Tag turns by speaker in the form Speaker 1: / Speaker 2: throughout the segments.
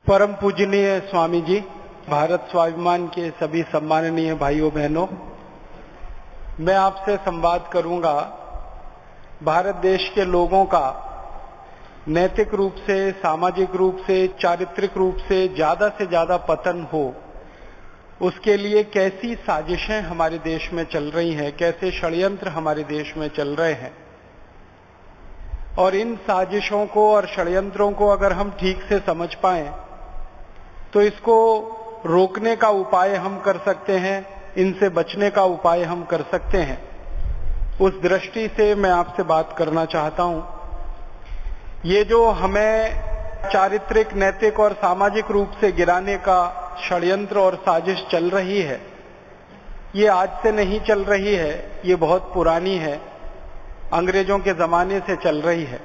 Speaker 1: परम पूजनीय स्वामी जी, भारत स्वाभिमान के सभी सम्माननीय भाइयों बहनों, मैं आपसे संवाद करूंगा भारत देश के लोगों का नैतिक रूप से, सामाजिक रूप से, चारित्रिक रूप से ज्यादा पतन हो, उसके लिए कैसी साजिशें हमारे देश में चल रही हैं, कैसे षड्यंत्र हमारे देश में चल रहे हैं। और इन साजिशों को और षड्यंत्रों को अगर हम ठीक से समझ पाएं तो इसको रोकने का उपाय हम कर सकते हैं, इनसे बचने का उपाय हम कर सकते हैं। उस दृष्टि से मैं आपसे बात करना चाहता हूं। ये जो हमें चारित्रिक, नैतिक और सामाजिक रूप से गिराने का षड्यंत्र और साजिश चल रही है, ये आज से नहीं चल रही है, ये बहुत पुरानी है, अंग्रेजों के जमाने से चल रही है।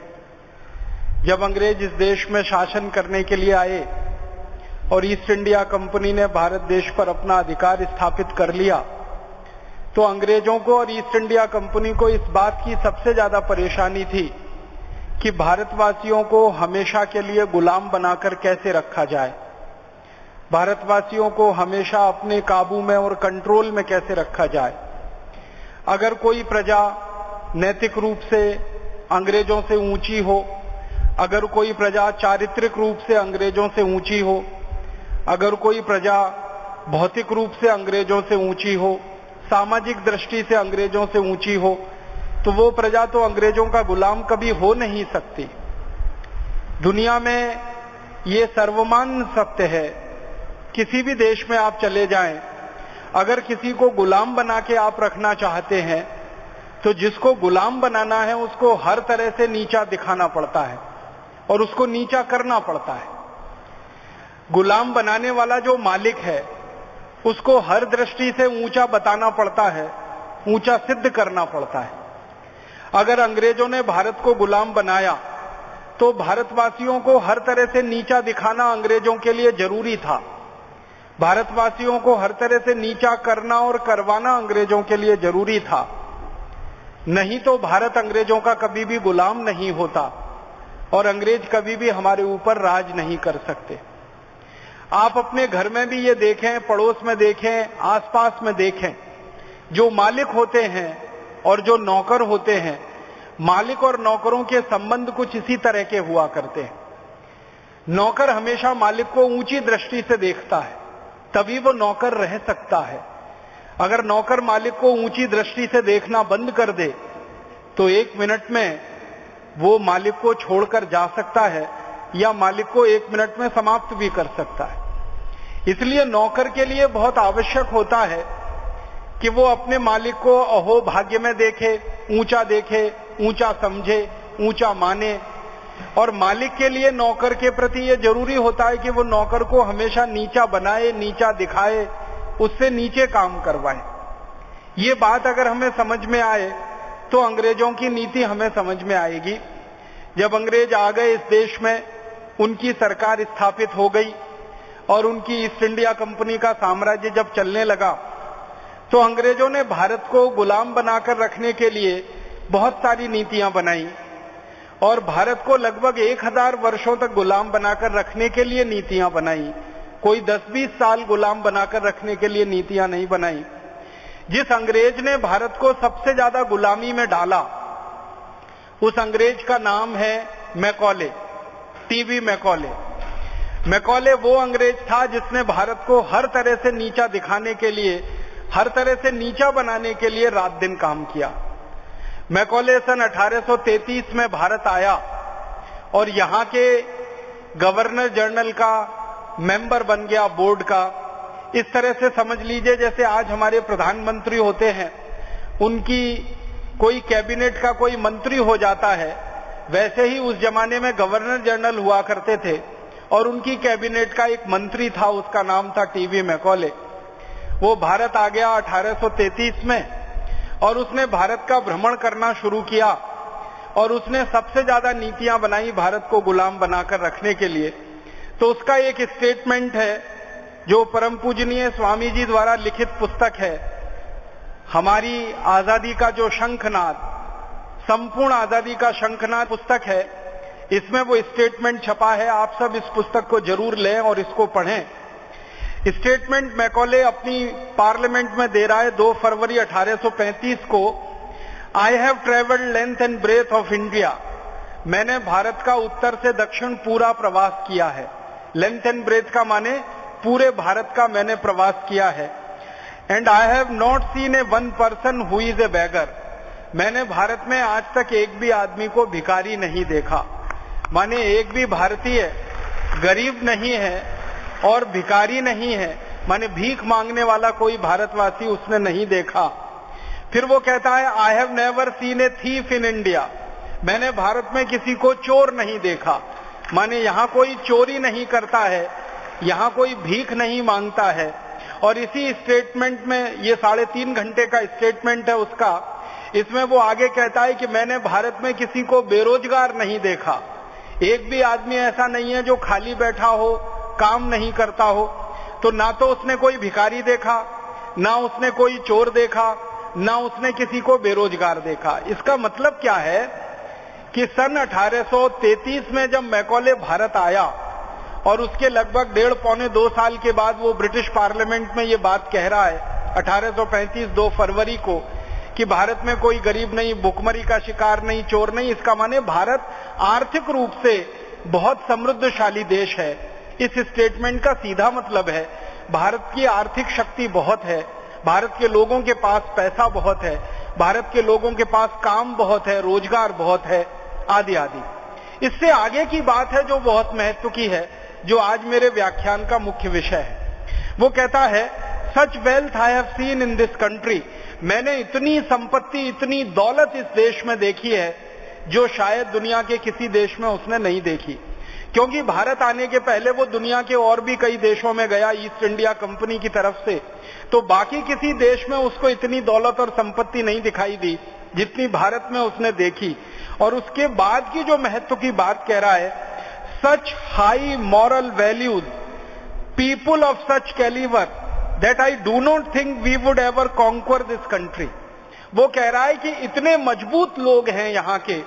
Speaker 1: जब अंग्रेज इस देश में शासन करने के लिए आए और ईस्ट इंडिया कंपनी ने भारत देश पर अपना अधिकार स्थापित कर लिया, तो अंग्रेजों को और ईस्ट इंडिया कंपनी को इस बात की सबसे ज्यादा परेशानी थी कि भारतवासियों को हमेशा के लिए गुलाम बनाकर कैसे रखा जाए, भारतवासियों को हमेशा अपने काबू में और कंट्रोल में कैसे रखा जाए। अगर कोई प्रजा नैतिक रूप से अंग्रेजों से ऊंची हो, अगर कोई प्रजा चारित्रिक रूप से अंग्रेजों से ऊंची हो, अगर कोई प्रजा भौतिक रूप से अंग्रेजों से ऊंची हो, सामाजिक दृष्टि से अंग्रेजों से ऊंची हो, तो वो प्रजा तो अंग्रेजों का गुलाम कभी हो नहीं सकती। दुनिया में ये सर्वमान्य सत्य है। किसी भी देश में आप चले जाएं, अगर किसी को गुलाम बना के आप रखना चाहते हैं तो जिसको गुलाम बनाना है उसको हर तरह से नीचा दिखाना पड़ता है और उसको नीचा करना पड़ता है। गुलाम बनाने वाला जो मालिक है उसको हर दृष्टि से ऊंचा बताना पड़ता है, ऊंचा सिद्ध करना पड़ता है। अगर अंग्रेजों ने भारत को गुलाम बनाया तो भारतवासियों को हर तरह से नीचा दिखाना अंग्रेजों के लिए जरूरी था। भारतवासियों को हर तरह से नीचा करना और करवाना अंग्रेजों के लिए जरूरी था, नहीं तो भारत अंग्रेजों का कभी भी गुलाम नहीं होता और अंग्रेज कभी भी हमारे ऊपर राज नहीं कर सकते। आप अपने घर में भी ये देखें, पड़ोस में देखें, आसपास में देखें, जो मालिक होते हैं और जो नौकर होते हैं, मालिक और नौकरों के संबंध कुछ इसी तरह के हुआ करते हैं। नौकर हमेशा मालिक को ऊंची दृष्टि से देखता है, तभी वो नौकर रह सकता है। अगर नौकर मालिक को ऊंची दृष्टि से देखना बंद कर दे तो 1 मिनट में वो मालिक को छोड़कर जा सकता है या मालिक को 1 मिनट में समाप्त भी कर सकता है। इसलिए नौकर के लिए बहुत आवश्यक होता है कि वो अपने मालिक को अहो भाग्य में देखे, ऊंचा समझे, ऊंचा माने। और मालिक के लिए नौकर के प्रति ये जरूरी होता है कि वो नौकर को हमेशा नीचा बनाए, नीचा दिखाए, उससे नीचे काम करवाए। ये बात अगर हमें समझ में आए तो अंग्रेजों की नीति हमें समझ में आएगी। जब अंग्रेज आ गए इस देश में, उनकी सरकार स्थापित हो गई और उनकी ईस्ट इंडिया कंपनी का साम्राज्य जब चलने लगा तो अंग्रेजों ने भारत को गुलाम बनाकर रखने के लिए बहुत सारी नीतियां बनाई और भारत को लगभग 1000 वर्षों तक गुलाम बनाकर रखने के लिए नीतियां बनाई। कोई 10-20 साल गुलाम बनाकर रखने के लिए नीतियां नहीं बनाई। जिस अंग्रेज ने भारत को सबसे ज्यादा गुलामी में डाला, उस अंग्रेज का नाम है मैकॉले, टीबी मैकॉले। मैकॉले वो अंग्रेज था जिसने भारत को हर तरह से नीचा दिखाने के लिए, हर तरह से नीचा बनाने के लिए रात दिन काम किया। मैकॉले सन 1833 में भारत आया और यहाँ के गवर्नर जनरल का मेंबर बन गया, बोर्ड का। इस तरह से समझ लीजिए जैसे आज हमारे प्रधानमंत्री होते हैं, उनकी कोई कैबिनेट का कोई मंत्री हो जाता है, वैसे ही उस जमाने में गवर्नर जनरल हुआ करते थे और उनकी कैबिनेट का एक मंत्री था, उसका नाम था टीबी मैकॉले। वो भारत आ गया 1833 में और उसने भारत का भ्रमण करना शुरू किया और उसने सबसे ज्यादा नीतियां बनाई भारत को गुलाम बनाकर रखने के लिए। तो उसका एक स्टेटमेंट है जो परम पूजनीय स्वामी जी द्वारा लिखित पुस्तक है, हमारी आजादी का जो शंखनाद, संपूर्ण आजादी का शंखनाद पुस्तक है। इसमें वो स्टेटमेंट छपा है, आप सब इस पुस्तक को जरूर लें और इसको पढ़ें। स्टेटमेंट मैकॉले अपनी पार्लियामेंट में दे रहा है 2 फरवरी 1835 को। I have travelled length and breadth of India, मैंने भारत का उत्तर से दक्षिण पूरा प्रवास किया है। लेंथ एंड ब्रेथ का माने पूरे भारत का मैंने प्रवास किया है। And I have not seen a one person who is a beggar, मैंने भारत में आज तक एक भी आदमी को भिखारी नहीं देखा। माने एक भी भारतीय गरीब नहीं है और भिखारी नहीं है, माने भीख मांगने वाला कोई भारतवासी उसने नहीं देखा। फिर वो कहता है I have never seen a thief in India, मैंने भारत में किसी को चोर नहीं देखा। माने यहाँ कोई चोरी नहीं करता है, यहाँ कोई भीख नहीं मांगता है। और इसी स्टेटमेंट में, ये 3.5 घंटे का स्टेटमेंट है उसका, इसमें वो आगे कहता है कि मैंने भारत में किसी को बेरोजगार नहीं देखा, एक भी आदमी ऐसा नहीं है जो खाली बैठा हो, काम नहीं करता हो। तो ना तो उसने कोई भिखारी देखा, ना उसने कोई चोर देखा, ना उसने किसी को बेरोजगार देखा। इसका मतलब क्या है कि सन 1833 में जब मैकॉले भारत आया और उसके लगभग 1.5-2 साल के बाद वो ब्रिटिश पार्लियामेंट में ये बात कह रहा है 1835 2 फरवरी को कि भारत में कोई गरीब नहीं, भुखमरी का शिकार नहीं, चोर नहीं। इसका माने भारत आर्थिक रूप से बहुत समृद्धशाली देश है। इस स्टेटमेंट का सीधा मतलब है भारत की आर्थिक शक्ति बहुत है, भारत के लोगों के पास पैसा बहुत है, भारत के लोगों के पास काम बहुत है, रोजगार बहुत है, आदि आदि। इससे आगे की बात है जो बहुत महत्व की है, जो आज मेरे व्याख्यान का मुख्य विषय है। वो कहता है सच wealth I have seen in this country, मैंने इतनी संपत्ति, इतनी दौलत इस देश में देखी है जो शायद दुनिया के किसी देश में उसने नहीं देखी। क्योंकि भारत आने के पहले वो दुनिया के और भी कई देशों में गया ईस्ट इंडिया कंपनी की तरफ से, तो बाकी किसी देश में उसको इतनी दौलत और संपत्ति नहीं दिखाई दी जितनी भारत में उसने देखी। और उसके बाद की जो महत्व की बात कह रहा है, such high moral values, people of such calibre that I do not think we would ever conquer this country. वो कह रहा है कि इतने मजबूत लोग हैं यहाँ के,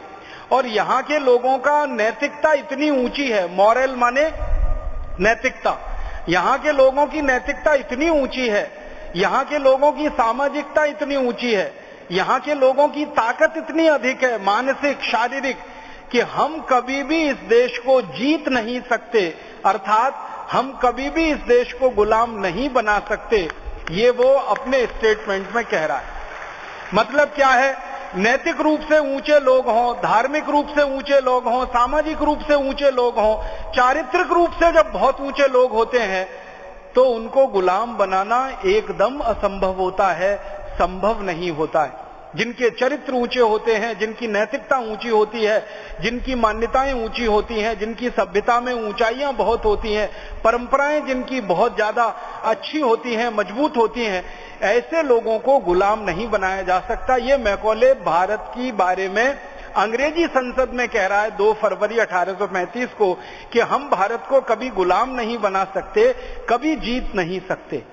Speaker 1: और यहाँ के लोगों का नैतिकता इतनी ऊंची है, मॉरल माने नैतिकता, यहाँ के लोगों की नैतिकता इतनी ऊंची है, यहाँ के लोगों की सामाजिकता इतनी ऊंची है, यहाँ के लोगों की ताकत इतनी अधिक है, मानसिक शारीरिक, कि हम कभी भी इस देश को जीत नहीं सकते, अर्थात हम कभी भी इस देश को गुलाम नहीं बना सकते। ये वो अपने स्टेटमेंट में कह रहा है। मतलब क्या है, नैतिक रूप से ऊंचे लोग हों, धार्मिक रूप से ऊंचे लोग हों, सामाजिक रूप से ऊंचे लोग हों, चारित्रिक रूप से जब बहुत ऊंचे लोग होते हैं तो उनको गुलाम बनाना एकदम असंभव होता है, संभव नहीं होता है। जिनके चरित्र ऊंचे होते हैं, जिनकी नैतिकता ऊंची होती है, जिनकी मान्यताएं ऊंची होती हैं, जिनकी सभ्यता में ऊंचाइयां बहुत होती हैं, परंपराएं जिनकी बहुत ज्यादा अच्छी होती हैं, मजबूत होती हैं, ऐसे लोगों को गुलाम नहीं बनाया जा सकता। ये मैकॉले भारत की बारे में अंग्रेजी संसद में कह रहा है 2 फरवरी 1835 को कि हम भारत को कभी गुलाम नहीं बना सकते, कभी जीत नहीं सकते।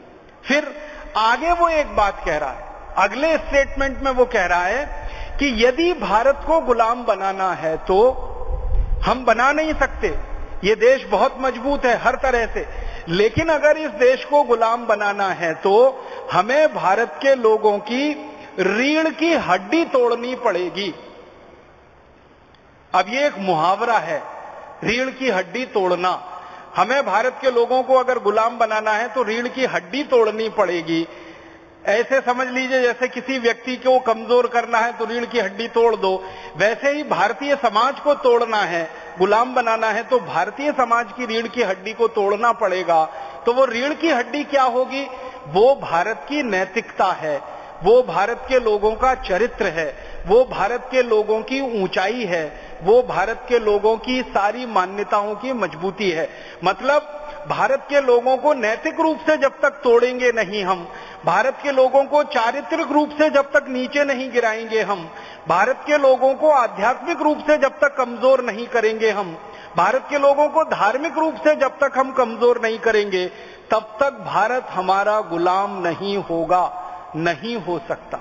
Speaker 1: फिर आगे वो एक बात कह रहा है, अगले स्टेटमेंट में वो कह रहा है कि यदि भारत को गुलाम बनाना है तो हम बना नहीं सकते, ये देश बहुत मजबूत है हर तरह से, लेकिन अगर इस देश को गुलाम बनाना है तो हमें भारत के लोगों की रीढ़ की हड्डी तोड़नी पड़ेगी। अब ये एक मुहावरा है, रीढ़ की हड्डी तोड़ना। हमें भारत के लोगों को अगर गुलाम बनाना है तो रीढ़ की हड्डी तोड़नी पड़ेगी। ऐसे समझ लीजिए जैसे किसी व्यक्ति को कमजोर करना है तो रीढ़ की हड्डी तोड़ दो, वैसे ही भारतीय समाज को तोड़ना है, गुलाम बनाना है तो भारतीय समाज की रीढ़ की हड्डी को तोड़ना पड़ेगा। तो वो रीढ़ की हड्डी क्या होगी? वो भारत की नैतिकता है, वो भारत के लोगों का चरित्र है, वो भारत के लोगों की ऊंचाई है, वो भारत के लोगों की सारी मान्यताओं की मजबूती है। मतलब भारत के लोगों को नैतिक रूप से जब तक तोड़ेंगे नहीं हम, भारत के लोगों को चारित्रिक रूप से जब तक नीचे नहीं गिराएंगे हम, भारत के लोगों को आध्यात्मिक रूप से जब तक कमजोर नहीं करेंगे हम, भारत के लोगों को धार्मिक रूप से जब तक हम कमजोर नहीं करेंगे, तब तक भारत हमारा गुलाम नहीं होगा, नहीं हो सकता।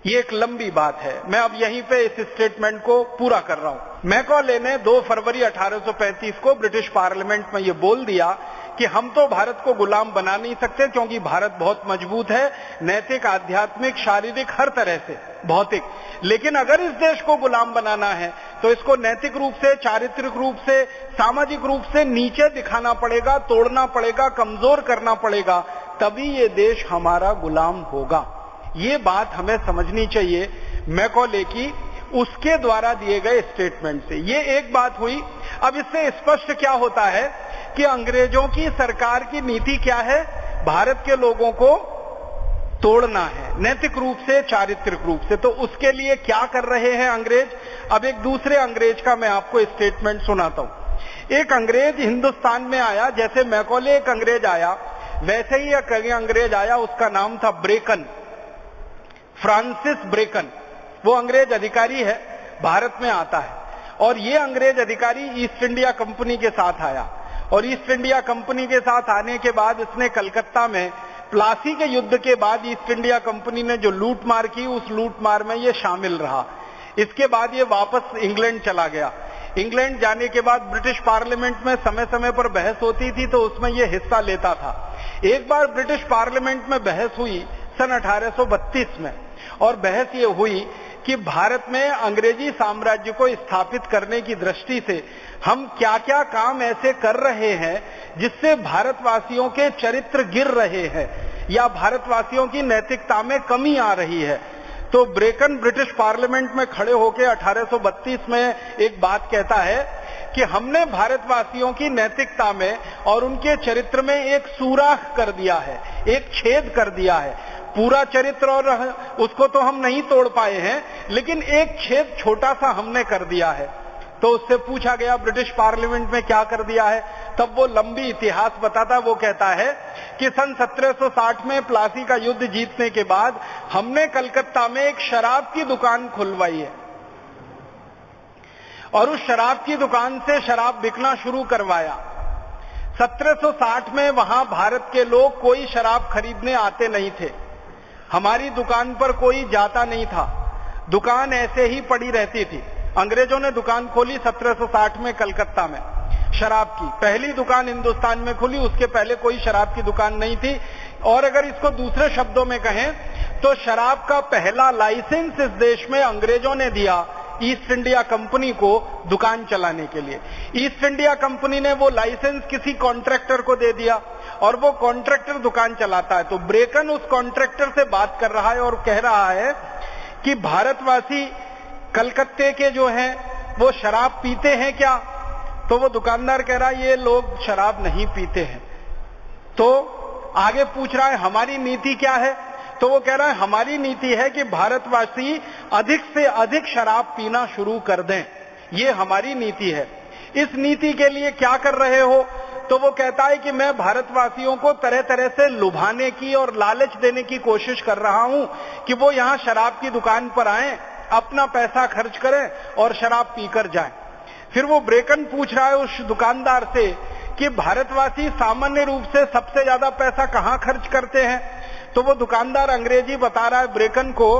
Speaker 1: ये एक लंबी बात है, मैं अब यहीं पे इस स्टेटमेंट को पूरा कर रहा हूं। मैकॉले ने 2 फरवरी 1835 को ब्रिटिश पार्लियामेंट में ये बोल दिया कि हम तो भारत को गुलाम बना नहीं सकते, क्योंकि भारत बहुत मजबूत है, नैतिक, आध्यात्मिक, शारीरिक, हर तरह से, भौतिक। लेकिन अगर इस देश को गुलाम बनाना है तो इसको नैतिक रूप से, चारित्रिक रूप से, सामाजिक रूप से नीचे दिखाना पड़ेगा, तोड़ना पड़ेगा, कमजोर करना पड़ेगा, तभी ये देश हमारा गुलाम होगा। ये बात हमें समझनी चाहिए मैकॉले की, उसके द्वारा दिए गए स्टेटमेंट से। ये एक बात हुई। अब इससे स्पष्ट क्या होता है कि अंग्रेजों की सरकार की नीति क्या है? भारत के लोगों को तोड़ना है, नैतिक रूप से, चारित्रिक रूप से। तो उसके लिए क्या कर रहे हैं अंग्रेज? अब एक दूसरे अंग्रेज का मैं आपको स्टेटमेंट सुनाता हूं। एक अंग्रेज हिंदुस्तान में आया, जैसे मैकॉले एक अंग्रेज आया, वैसे ही एक अंग्रेज आया, उसका नाम था ब्रेकन, फ्रांसिस ब्रेकन। वो अंग्रेज अधिकारी है, भारत में आता है, और ये अंग्रेज अधिकारी ईस्ट इंडिया कंपनी के साथ आया, और ईस्ट इंडिया कंपनी के साथ आने के बाद इसने कलकत्ता में प्लासी के युद्ध के बाद ईस्ट इंडिया कंपनी ने जो लूटमार की, उस लूटमार में ये शामिल रहा। इसके बाद ये वापस इंग्लैंड चला गया। इंग्लैंड जाने के बाद ब्रिटिश पार्लियामेंट में समय समय पर बहस होती थी, तो उसमें ये हिस्सा लेता था। एक बार ब्रिटिश पार्लियामेंट में बहस हुई सन 1832 में, और बहस ये हुई कि भारत में अंग्रेजी साम्राज्य को स्थापित करने की दृष्टि से हम क्या क्या काम ऐसे कर रहे हैं जिससे भारतवासियों के चरित्र गिर रहे हैं या भारतवासियों की नैतिकता में कमी आ रही है। तो ब्रेकन ब्रिटिश पार्लियामेंट में खड़े होकर 1832 में एक बात कहता है कि हमने भारतवासियों की नैतिकता में और उनके चरित्र में एक सुराख कर दिया है, एक छेद कर दिया है। पूरा चरित्र और उसको तो हम नहीं तोड़ पाए हैं, लेकिन एक छेद छोटा सा हमने कर दिया है। तो उससे पूछा गया ब्रिटिश पार्लियामेंट में क्या कर दिया है, तब वो लंबी इतिहास बताता। वो कहता है कि सन 1760 में प्लासी का युद्ध जीतने के बाद हमने कलकत्ता में एक शराब की दुकान खुलवाई है, और उस शराब की दुकान से शराब बिकना शुरू करवाया। 1760 में वहां भारत के लोग कोई शराब खरीदने आते नहीं थे, हमारी दुकान पर कोई जाता नहीं था, दुकान ऐसे ही पड़ी रहती थी। अंग्रेजों ने दुकान खोली 1760 में कलकत्ता में, शराब की पहली दुकान हिंदुस्तान में खुली, उसके पहले कोई शराब की दुकान नहीं थी। और अगर इसको दूसरे शब्दों में कहें तो शराब का पहला लाइसेंस इस देश में अंग्रेजों ने दिया ईस्ट इंडिया कंपनी को दुकान चलाने के लिए। ईस्ट इंडिया कंपनी ने वो लाइसेंस किसी कॉन्ट्रैक्टर को दे दिया, और वो कॉन्ट्रैक्टर दुकान चलाता है। तो ब्रेकन उस कॉन्ट्रैक्टर से बात कर रहा है और कह रहा है कि भारतवासी कलकत्ते के जो हैं वो शराब पीते हैं क्या? तो वो दुकानदार कह रहा है ये लोग शराब नहीं पीते हैं। तो आगे पूछ रहा है हमारी नीति क्या है? तो वो कह रहा है हमारी नीति है कि भारतवासी अधिक से अधिक शराब पीना शुरू कर दें, ये हमारी नीति है। इस नीति के लिए क्या कर रहे हो? तो वो कहता है कि मैं भारतवासियों को तरह तरह से लुभाने की और लालच देने की कोशिश कर रहा हूं कि वो यहां शराब की दुकान पर आएं, अपना पैसा खर्च करें और शराब पीकर जाएं। फिर वो ब्रेकन पूछ रहा है उस दुकानदार से कि भारतवासी सामान्य रूप से सबसे ज्यादा पैसा कहां खर्च करते हैं? तो वो दुकानदार अंग्रेजी बता रहा है ब्रेकन को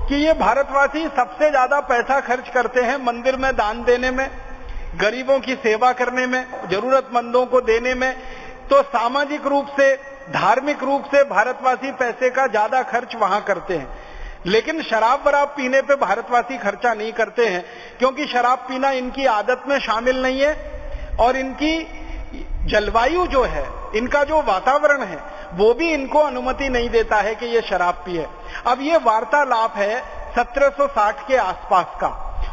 Speaker 1: कि ये भारतवासी सबसे ज्यादा पैसा खर्च करते हैं मंदिर में दान देने में, गरीबों की सेवा करने में, जरूरतमंदों को देने में। तो सामाजिक रूप से, धार्मिक रूप से भारतवासी पैसे का ज्यादा खर्च वहां करते हैं, लेकिन शराब वराब पीने पे भारतवासी खर्चा नहीं करते हैं, क्योंकि शराब पीना इनकी आदत में शामिल नहीं है, और इनकी जलवायु जो है, इनका जो वातावरण है, वो भी इनको अनुमति नहीं देता है कि ये शराब पिए। अब ये वार्तालाप है 1760 के आसपास का,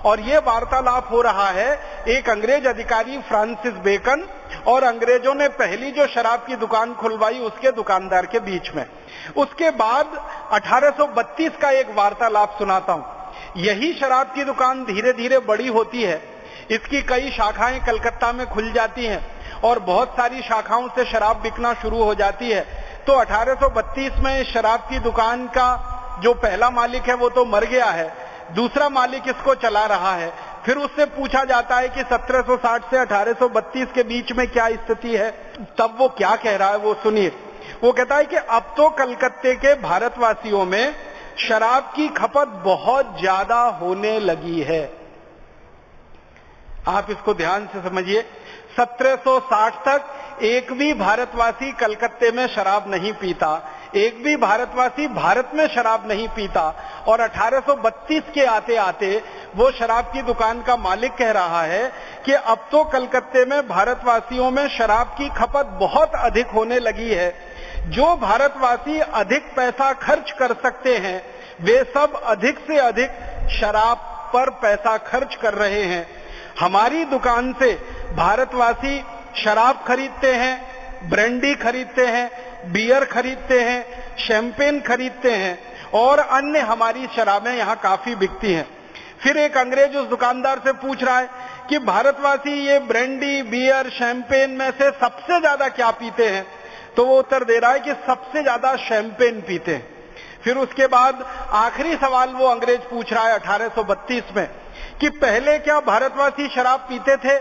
Speaker 1: और ये वार्तालाप हो रहा है एक अंग्रेज अधिकारी फ्रांसिस बेकन और अंग्रेजों ने पहली जो शराब की दुकान खुलवाई उसके दुकानदार के बीच में। उसके बाद 1832 का एक वार्तालाप सुनाता हूं। यही शराब की दुकान धीरे धीरे बड़ी होती है, इसकी कई शाखाएं कलकत्ता में खुल जाती हैं और बहुत सारी शाखाओं से शराब बिकना शुरू हो जाती है। तो 1832 में इस शराब की दुकान का जो पहला मालिक है वो तो मर गया है, दूसरा मालिक इसको चला रहा है। फिर उससे पूछा जाता है कि 1760 से 1832 के बीच में क्या स्थिति है, तब वो क्या कह रहा है वो सुनिए। वो कहता है कि अब तो कलकत्ते के भारतवासियों में शराब की खपत बहुत ज्यादा होने लगी है। आप इसको ध्यान से समझिए। 1760 तक एक भी भारतवासी कलकत्ते में शराब नहीं पीता, एक भी भारतवासी भारत में शराब नहीं पीता, और 1832 के आते आते वो शराब की दुकान का मालिक कह रहा है कि अब तो कलकत्ते में भारतवासियों में शराब की खपत बहुत अधिक होने लगी है। जो भारतवासी अधिक पैसा खर्च कर सकते हैं वे सब अधिक से अधिक शराब पर पैसा खर्च कर रहे हैं। हमारी दुकान से भारतवासी शराब खरीदते हैं, ब्रांडी खरीदते हैं, बियर खरीदते हैं, शैंपेन खरीदते हैं और अन्य हमारी शराबें यहाँ काफी बिकती हैं। फिर एक अंग्रेज उस दुकानदार से पूछ रहा है कि भारतवासी ये ब्रांडी, बियर, शैंपेन में से सबसे ज्यादा क्या पीते हैं? तो वो उत्तर दे रहा है कि सबसे ज्यादा शैंपेन पीते हैं। फिर उसके बाद आखिरी सवाल वो अंग्रेज पूछ रहा है 1832 में कि पहले क्या भारतवासी शराब पीते थे?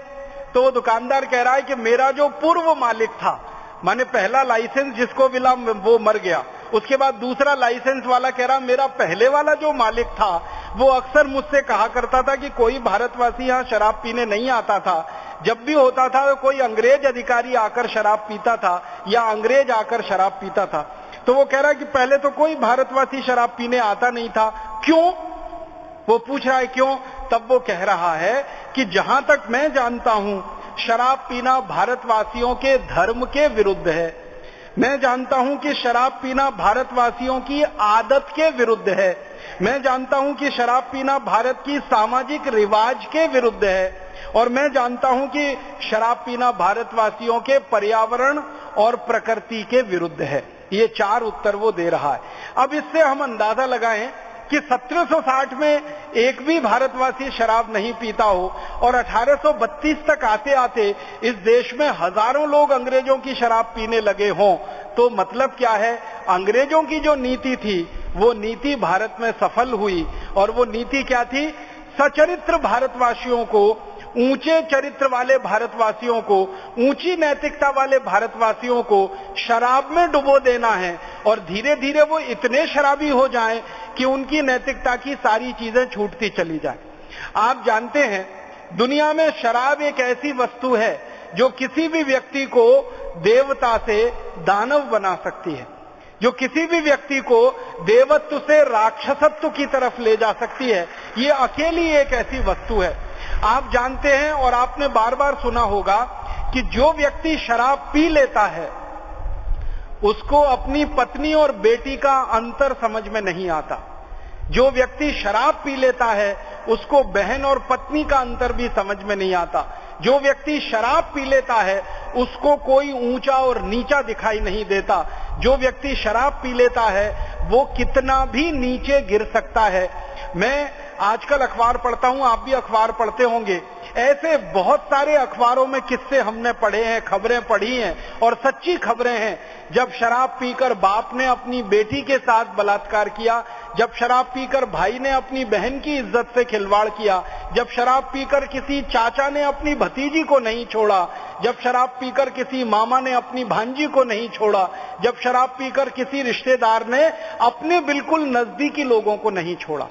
Speaker 1: तो वो दुकानदार कह रहा है कि मेरा जो पूर्व मालिक था, माने पहला लाइसेंस जिसको मिला वो मर गया, उसके बाद दूसरा लाइसेंस वाला कह रहा मेरा पहले वाला जो मालिक था वो अक्सर मुझसे कहा करता था कि कोई भारतवासी यहाँ शराब पीने नहीं आता था। जब भी होता था तो कोई अंग्रेज अधिकारी आकर शराब पीता था या अंग्रेज आकर शराब पीता था। तो वो कह रहा है कि पहले तो कोई भारतवासी शराब पीने आता नहीं था। क्यों? वो पूछ रहा है क्यों? तब वो कह रहा है कि जहां तक मैं जानता हूं शराब पीना भारतवासियों के धर्म के विरुद्ध है। मैं जानता हूं कि शराब पीना भारतवासियों की आदत के विरुद्ध है। मैं जानता हूं कि शराब पीना भारत की सामाजिक रिवाज के विरुद्ध है। और मैं जानता हूं कि शराब पीना भारतवासियों के पर्यावरण और प्रकृति के विरुद्ध है। ये 4 उत्तर वो दे रहा है। अब इससे हम अंदाजा लगाएं कि 1760 में एक भी भारतवासी शराब नहीं पीता हो और 1832 तक आते आते इस देश में हजारों लोग अंग्रेजों की शराब पीने लगे हों, तो मतलब क्या है? अंग्रेजों की जो नीति थी वो नीति भारत में सफल हुई। और वो नीति क्या थी? सचरित्र भारतवासियों को, ऊंचे चरित्र वाले भारतवासियों को, ऊंची नैतिकता वाले भारतवासियों को शराब में डुबो देना है और धीरे धीरे वो इतने शराबी हो जाएं कि उनकी नैतिकता की सारी चीजें छूटती चली जाए। आप जानते हैं दुनिया में शराब एक ऐसी वस्तु है जो किसी भी व्यक्ति को देवता से दानव बना सकती है, जो किसी भी व्यक्ति को देवत्व से राक्षसत्व की तरफ ले जा सकती है। ये अकेली एक ऐसी वस्तु है। आप जानते हैं और आपने बार बार सुना होगा कि जो व्यक्ति शराब पी लेता है उसको अपनी पत्नी और बेटी का अंतर समझ में नहीं आता। जो व्यक्ति शराब पी लेता है उसको बहन और पत्नी का अंतर भी समझ में नहीं आता। जो व्यक्ति शराब पी लेता है उसको कोई ऊंचा और नीचा दिखाई नहीं देता। जो व्यक्ति शराब पी लेता है वो कितना भी नीचे गिर सकता है। मैं आजकल अखबार पढ़ता हूं, आप भी अखबार पढ़ते होंगे। ऐसे बहुत सारे अखबारों में किस्से हमने पढ़े हैं, खबरें पढ़ी हैं और सच्ची खबरें हैं। जब शराब पीकर बाप ने अपनी बेटी के साथ बलात्कार किया, जब शराब पीकर भाई ने अपनी बहन की इज्जत से खिलवाड़ किया, जब शराब पीकर किसी चाचा ने अपनी भतीजी को नहीं छोड़ा, जब शराब पीकर किसी मामा ने अपनी भांजी को नहीं छोड़ा, जब शराब पीकर किसी रिश्तेदार ने अपने बिल्कुल नजदीकी लोगों को नहीं छोड़ा।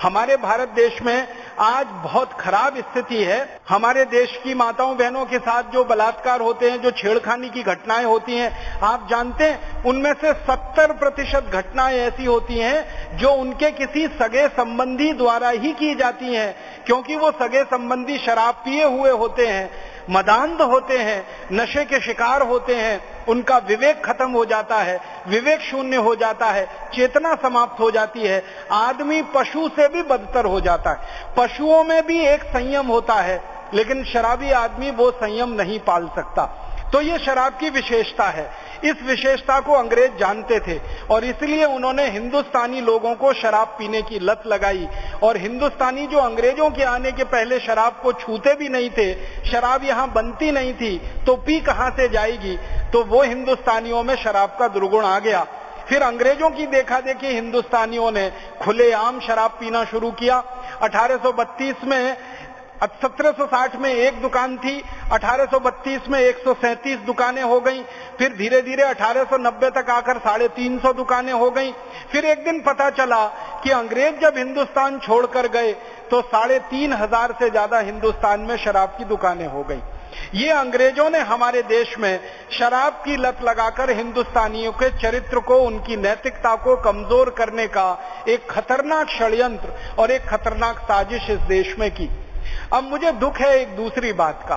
Speaker 1: हमारे भारत देश में आज बहुत खराब स्थिति है। हमारे देश की माताओं बहनों के साथ जो बलात्कार होते हैं, जो छेड़खानी की घटनाएं होती हैं, आप जानते हैं उनमें से 70% घटनाएं ऐसी होती हैं जो उनके किसी सगे संबंधी द्वारा ही की जाती हैं, क्योंकि वो सगे संबंधी शराब पिए हुए होते हैं, मदांध होते हैं, नशे के शिकार होते हैं, उनका विवेक खत्म हो जाता है, विवेक शून्य हो जाता है, चेतना समाप्त हो जाती है। आदमी पशु से भी बदतर हो जाता है। पशुओं में भी एक संयम होता है लेकिन शराबी आदमी वो संयम नहीं पाल सकता। तो ये शराब की विशेषता है। इस विशेषता को अंग्रेज जानते थे और इसलिए उन्होंने हिंदुस्तानी लोगों को शराब पीने की लत लगाई। और हिंदुस्तानी जो अंग्रेजों के आने के पहले शराब को छूते भी नहीं थे, शराब यहाँ बनती नहीं थी, तो पी कहां से जाएगी, तो वो हिंदुस्तानियों में शराब का दुर्गुण आ गया। फिर अंग्रेजों की देखा देखी हिंदुस्तानियों ने खुलेआम शराब पीना शुरू किया। 1832 में अब 1760 में एक दुकान थी, 1832 में 137 दुकानें हो गई, फिर धीरे धीरे 1890 तक आकर 350 दुकानें हो गई। फिर एक दिन पता चला कि अंग्रेज जब हिंदुस्तान छोड़कर गए तो 3500 से ज्यादा हिंदुस्तान में शराब की दुकानें हो गई। ये अंग्रेजों ने हमारे देश में शराब की लत लगाकर हिंदुस्तानियों के चरित्र को, उनकी नैतिकता को कमजोर करने का एक खतरनाक षड्यंत्र और एक खतरनाक साजिश इस देश में की। अब मुझे दुख है एक दूसरी बात का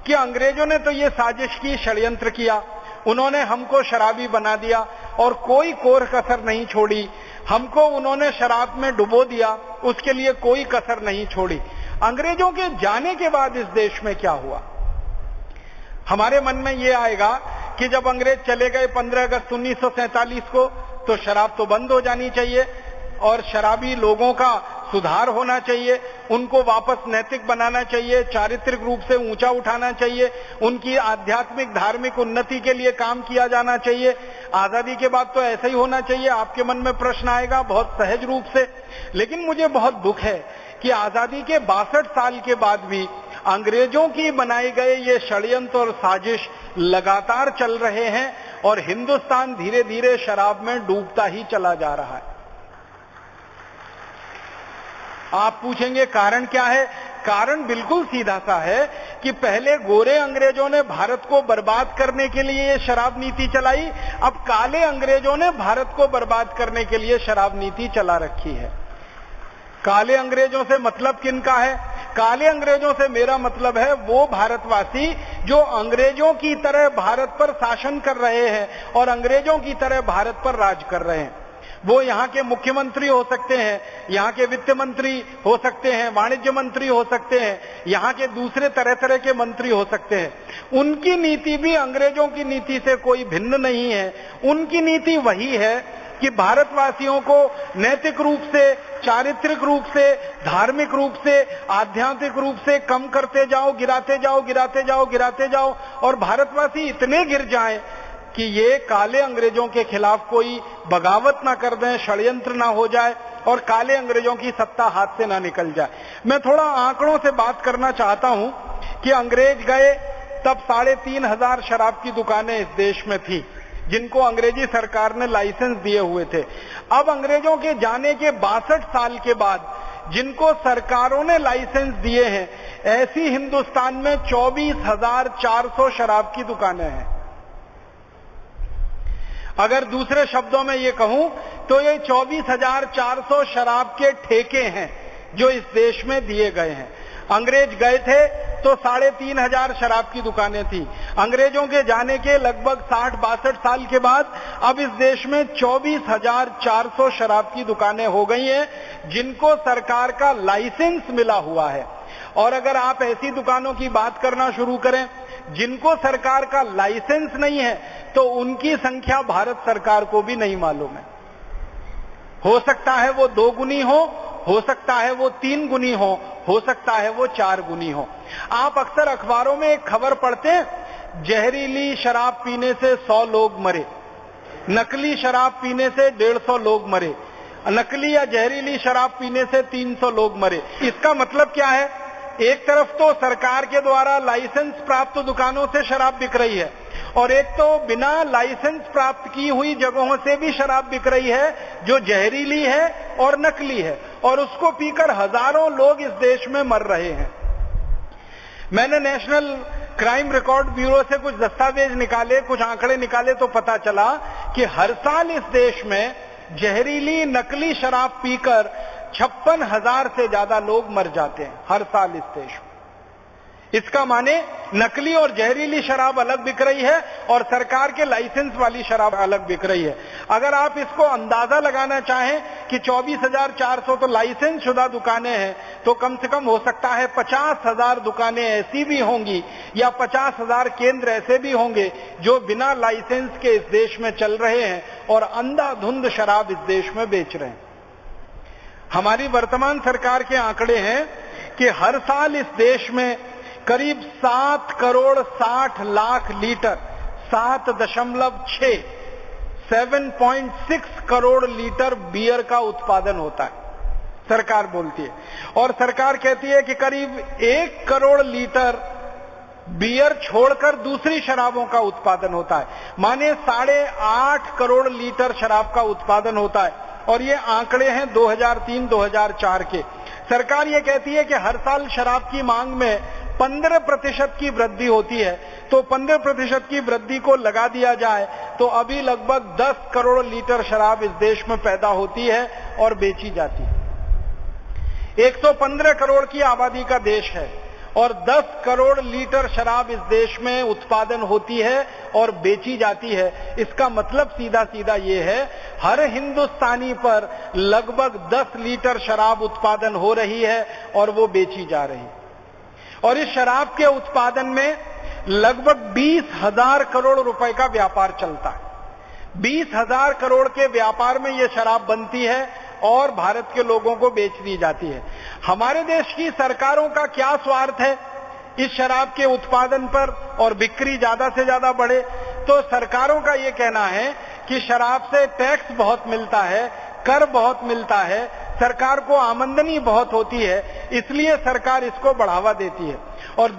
Speaker 1: कि अंग्रेजों ने तो ये साजिश की, षड्यंत्र किया, उन्होंने हमको शराबी बना दिया और कोई कोर कसर नहीं छोड़ी। हमको उन्होंने शराब में डुबो दिया, उसके लिए कोई कसर नहीं छोड़ी। अंग्रेजों के जाने के बाद इस देश में क्या हुआ? हमारे मन में ये आएगा कि जब अंग्रेज चले गए 15 अगस्त 1947 को, तो शराब तो बंद हो जानी चाहिए और शराबी लोगों का सुधार होना चाहिए, उनको वापस नैतिक बनाना चाहिए, चारित्रिक रूप से ऊंचा उठाना चाहिए, उनकी आध्यात्मिक धार्मिक उन्नति के लिए काम किया जाना चाहिए। आजादी के बाद तो ऐसा ही होना चाहिए। आपके मन में प्रश्न आएगा बहुत सहज रूप से, लेकिन मुझे बहुत दुख है कि आजादी के 62 साल के बाद भी अंग्रेजों की बनाए गए ये षड्यंत्र और साजिश लगातार चल रहे हैं और हिंदुस्तान धीरे धीरे शराब में डूबता ही चला जा रहा है। आप पूछेंगे कारण क्या है? कारण बिल्कुल सीधा सा है कि पहले गोरे अंग्रेजों ने भारत को बर्बाद करने के लिए ये शराब नीति चलाई, अब काले अंग्रेजों ने भारत को बर्बाद करने के लिए शराब नीति चला रखी है। काले अंग्रेजों से मतलब किनका है? काले अंग्रेजों से मेरा मतलब है वो भारतवासी जो अंग्रेजों की तरह भारत पर शासन कर रहे हैं और अंग्रेजों की तरह भारत पर राज कर रहे हैं। वो यहाँ के मुख्यमंत्री हो सकते हैं, यहाँ के वित्त मंत्री हो सकते हैं, वाणिज्य मंत्री हो सकते हैं, यहाँ के दूसरे तरह तरह के मंत्री हो सकते हैं। उनकी नीति भी अंग्रेजों की नीति से कोई भिन्न नहीं है। उनकी नीति वही है कि भारतवासियों को नैतिक रूप से, चारित्रिक रूप से, धार्मिक रूप से, आध्यात्मिक रूप से कम करते जाओ, गिराते जाओ, गिराते जाओ, गिराते जाओ और भारतवासी इतने गिर जाएं कि ये काले अंग्रेजों के खिलाफ कोई बगावत ना कर दें, षड्यंत्र ना हो जाए और काले अंग्रेजों की सत्ता हाथ से ना निकल जाए। मैं थोड़ा आंकड़ों से बात करना चाहता हूं कि अंग्रेज गए तब 3500 शराब की दुकानें इस देश में थी जिनको अंग्रेजी सरकार ने लाइसेंस दिए हुए थे। अब अंग्रेजों के जाने के 62 साल के बाद जिनको सरकारों ने लाइसेंस दिए हैं, ऐसी हिंदुस्तान में 24,400 शराब की दुकानें हैं। अगर दूसरे शब्दों में ये कहूं तो ये 24,400 शराब के ठेके हैं जो इस देश में दिए गए हैं। अंग्रेज गए थे तो 3,500 शराब की दुकानें थी। अंग्रेजों के जाने के लगभग 60-62 साल के बाद अब इस देश में 24,400 शराब की दुकानें हो गई हैं जिनको सरकार का लाइसेंस मिला हुआ है। और अगर आप ऐसी दुकानों की बात करना शुरू करें जिनको सरकार का लाइसेंस नहीं है तो उनकी संख्या भारत सरकार को भी नहीं मालूम है। हो सकता है वो 2 गुनी हो सकता है वो 3 गुनी हो सकता है वो 4 गुनी हो। आप अक्सर अखबारों में एक खबर पढ़ते हैं, जहरीली शराब पीने से 100 लोग मरे, नकली शराब पीने से 150 लोग मरे, नकली या जहरीली शराब पीने से 300 लोग मरे। इसका मतलब क्या है? एक तरफ तो सरकार के द्वारा लाइसेंस प्राप्त दुकानों से शराब बिक रही है और एक तो बिना लाइसेंस प्राप्त की हुई जगहों से भी शराब बिक रही है जो जहरीली है और नकली है और उसको पीकर हजारों लोग इस देश में मर रहे हैं। मैंने नेशनल क्राइम रिकॉर्ड ब्यूरो से कुछ दस्तावेज निकाले, कुछ आंकड़े निकाले तो पता चला कि हर साल इस देश में जहरीली नकली शराब पीकर 56,000 से ज्यादा लोग मर जाते हैं हर साल इस देश में। इसका माने नकली और जहरीली शराब अलग बिक रही है और सरकार के लाइसेंस वाली शराब अलग बिक रही है। अगर आप इसको अंदाजा लगाना चाहें कि 24,400 तो लाइसेंस शुदा दुकानें हैं तो कम से कम हो सकता है 50,000 दुकानें ऐसी भी होंगी या 50,000 केंद्र ऐसे भी होंगे जो बिना लाइसेंस के इस देश में चल रहे हैं और अंधाधुंध शराब इस देश में बेच रहे हैं। हमारी वर्तमान सरकार के आंकड़े हैं कि हर साल इस देश में करीब 7 crore 60 lakh litre 7.6 crore litre beer का उत्पादन होता है। सरकार बोलती है। और सरकार कहती है कि करीब 1 करोड़ लीटर बियर छोड़कर दूसरी शराबों का उत्पादन होता है, माने 8.5 करोड़ लीटर शराब का उत्पादन होता है। और ये आंकड़े हैं 2003-2004 के। सरकार ये कहती है कि हर साल शराब की मांग में 15% की वृद्धि होती है, तो 15% की वृद्धि को लगा दिया जाए तो अभी लगभग 10 करोड़ लीटर शराब इस देश में पैदा होती है और बेची जाती है। 115 करोड़ की आबादी का देश है और 10 करोड़ लीटर शराब इस देश में उत्पादन होती है और बेची जाती है। इसका मतलब सीधा सीधा ये है, हर हिंदुस्तानी पर लगभग 10 लीटर शराब उत्पादन हो रही है और वो बेची जा रही है। और इस शराब के उत्पादन में लगभग 20,000 करोड़ रुपए का व्यापार चलता है। 20,000 करोड़ के व्यापार में ये शराब बनती है और भारत के लोगों को बेच दी जाती है। हमारे देश की सरकारों का क्या स्वार्थ है इस शराब के उत्पादन पर और बिक्री ज्यादा से ज्यादा बढ़े? तो सरकारों का ये कहना है कि शराब से टैक्स बहुत मिलता है, कर बहुत मिलता है, सरकार को आमदनी बहुत होती है, इसलिए सरकार इसको बढ़ावा देती है। और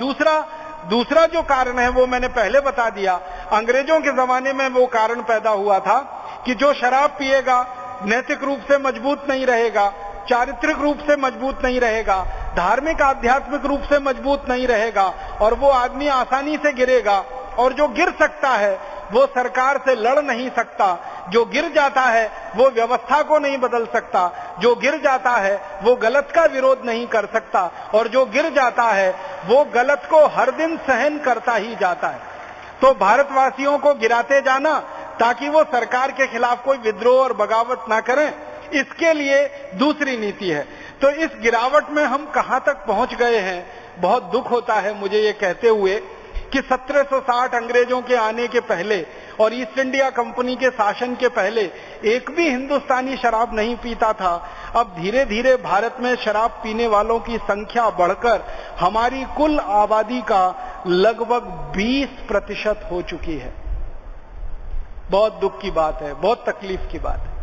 Speaker 1: दूसरा जो कारण है वो मैंने पहले बता दिया। अंग्रेजों के जमाने में वो कारण पैदा हुआ था कि जो शराब पिएगा नैतिक रूप से मजबूत नहीं रहेगा, चारित्रिक रूप से मजबूत नहीं रहेगा, धार्मिक आध्यात्मिक रूप से मजबूत नहीं रहेगा और वो आदमी आसानी से गिरेगा। और जो गिर सकता है वो सरकार से लड़ नहीं सकता, जो गिर जाता है वो व्यवस्था को नहीं बदल सकता, जो गिर जाता है वो गलत का विरोध नहीं कर सकता, और जो गिर जाता है वो गलत को हर दिन सहन करता ही जाता है। तो भारतवासियों को गिराते जाना ताकि वो सरकार के खिलाफ कोई विद्रोह और बगावत ना करें, इसके लिए दूसरी नीति है। तो इस गिरावट में हम कहां तक पहुंच गए हैं, बहुत दुख होता है मुझे ये कहते हुए कि 1760 अंग्रेजों के आने के पहले और ईस्ट इंडिया कंपनी के शासन के पहले एक भी हिंदुस्तानी शराब नहीं पीता था। अब धीरे धीरे भारत में शराब पीने वालों की संख्या बढ़कर हमारी कुल आबादी का लगभग 20% हो चुकी है। बहुत दुख की बात है, बहुत तकलीफ की बात है।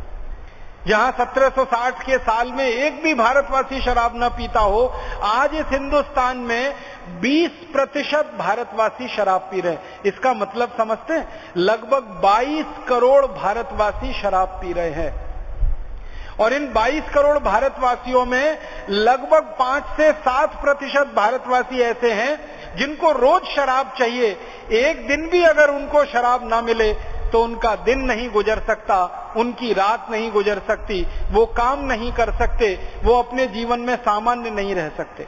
Speaker 1: जहां 1760 के साल में एक भी भारतवासी शराब न पीता हो, आज इस हिंदुस्तान में 20% भारतवासी शराब पी रहे हैं। इसका मतलब समझते हैं, लगभग 22 करोड़ भारतवासी शराब पी रहे हैं। और इन 22 करोड़ भारतवासियों में लगभग 5 से 7% भारतवासी ऐसे हैं जिनको रोज शराब चाहिए। एक दिन भी अगर उनको शराब ना मिले तो उनका दिन नहीं गुजर सकता, उनकी रात नहीं गुजर सकती, वो काम नहीं कर सकते, वो अपने जीवन में सामान्य नहीं रह सकते।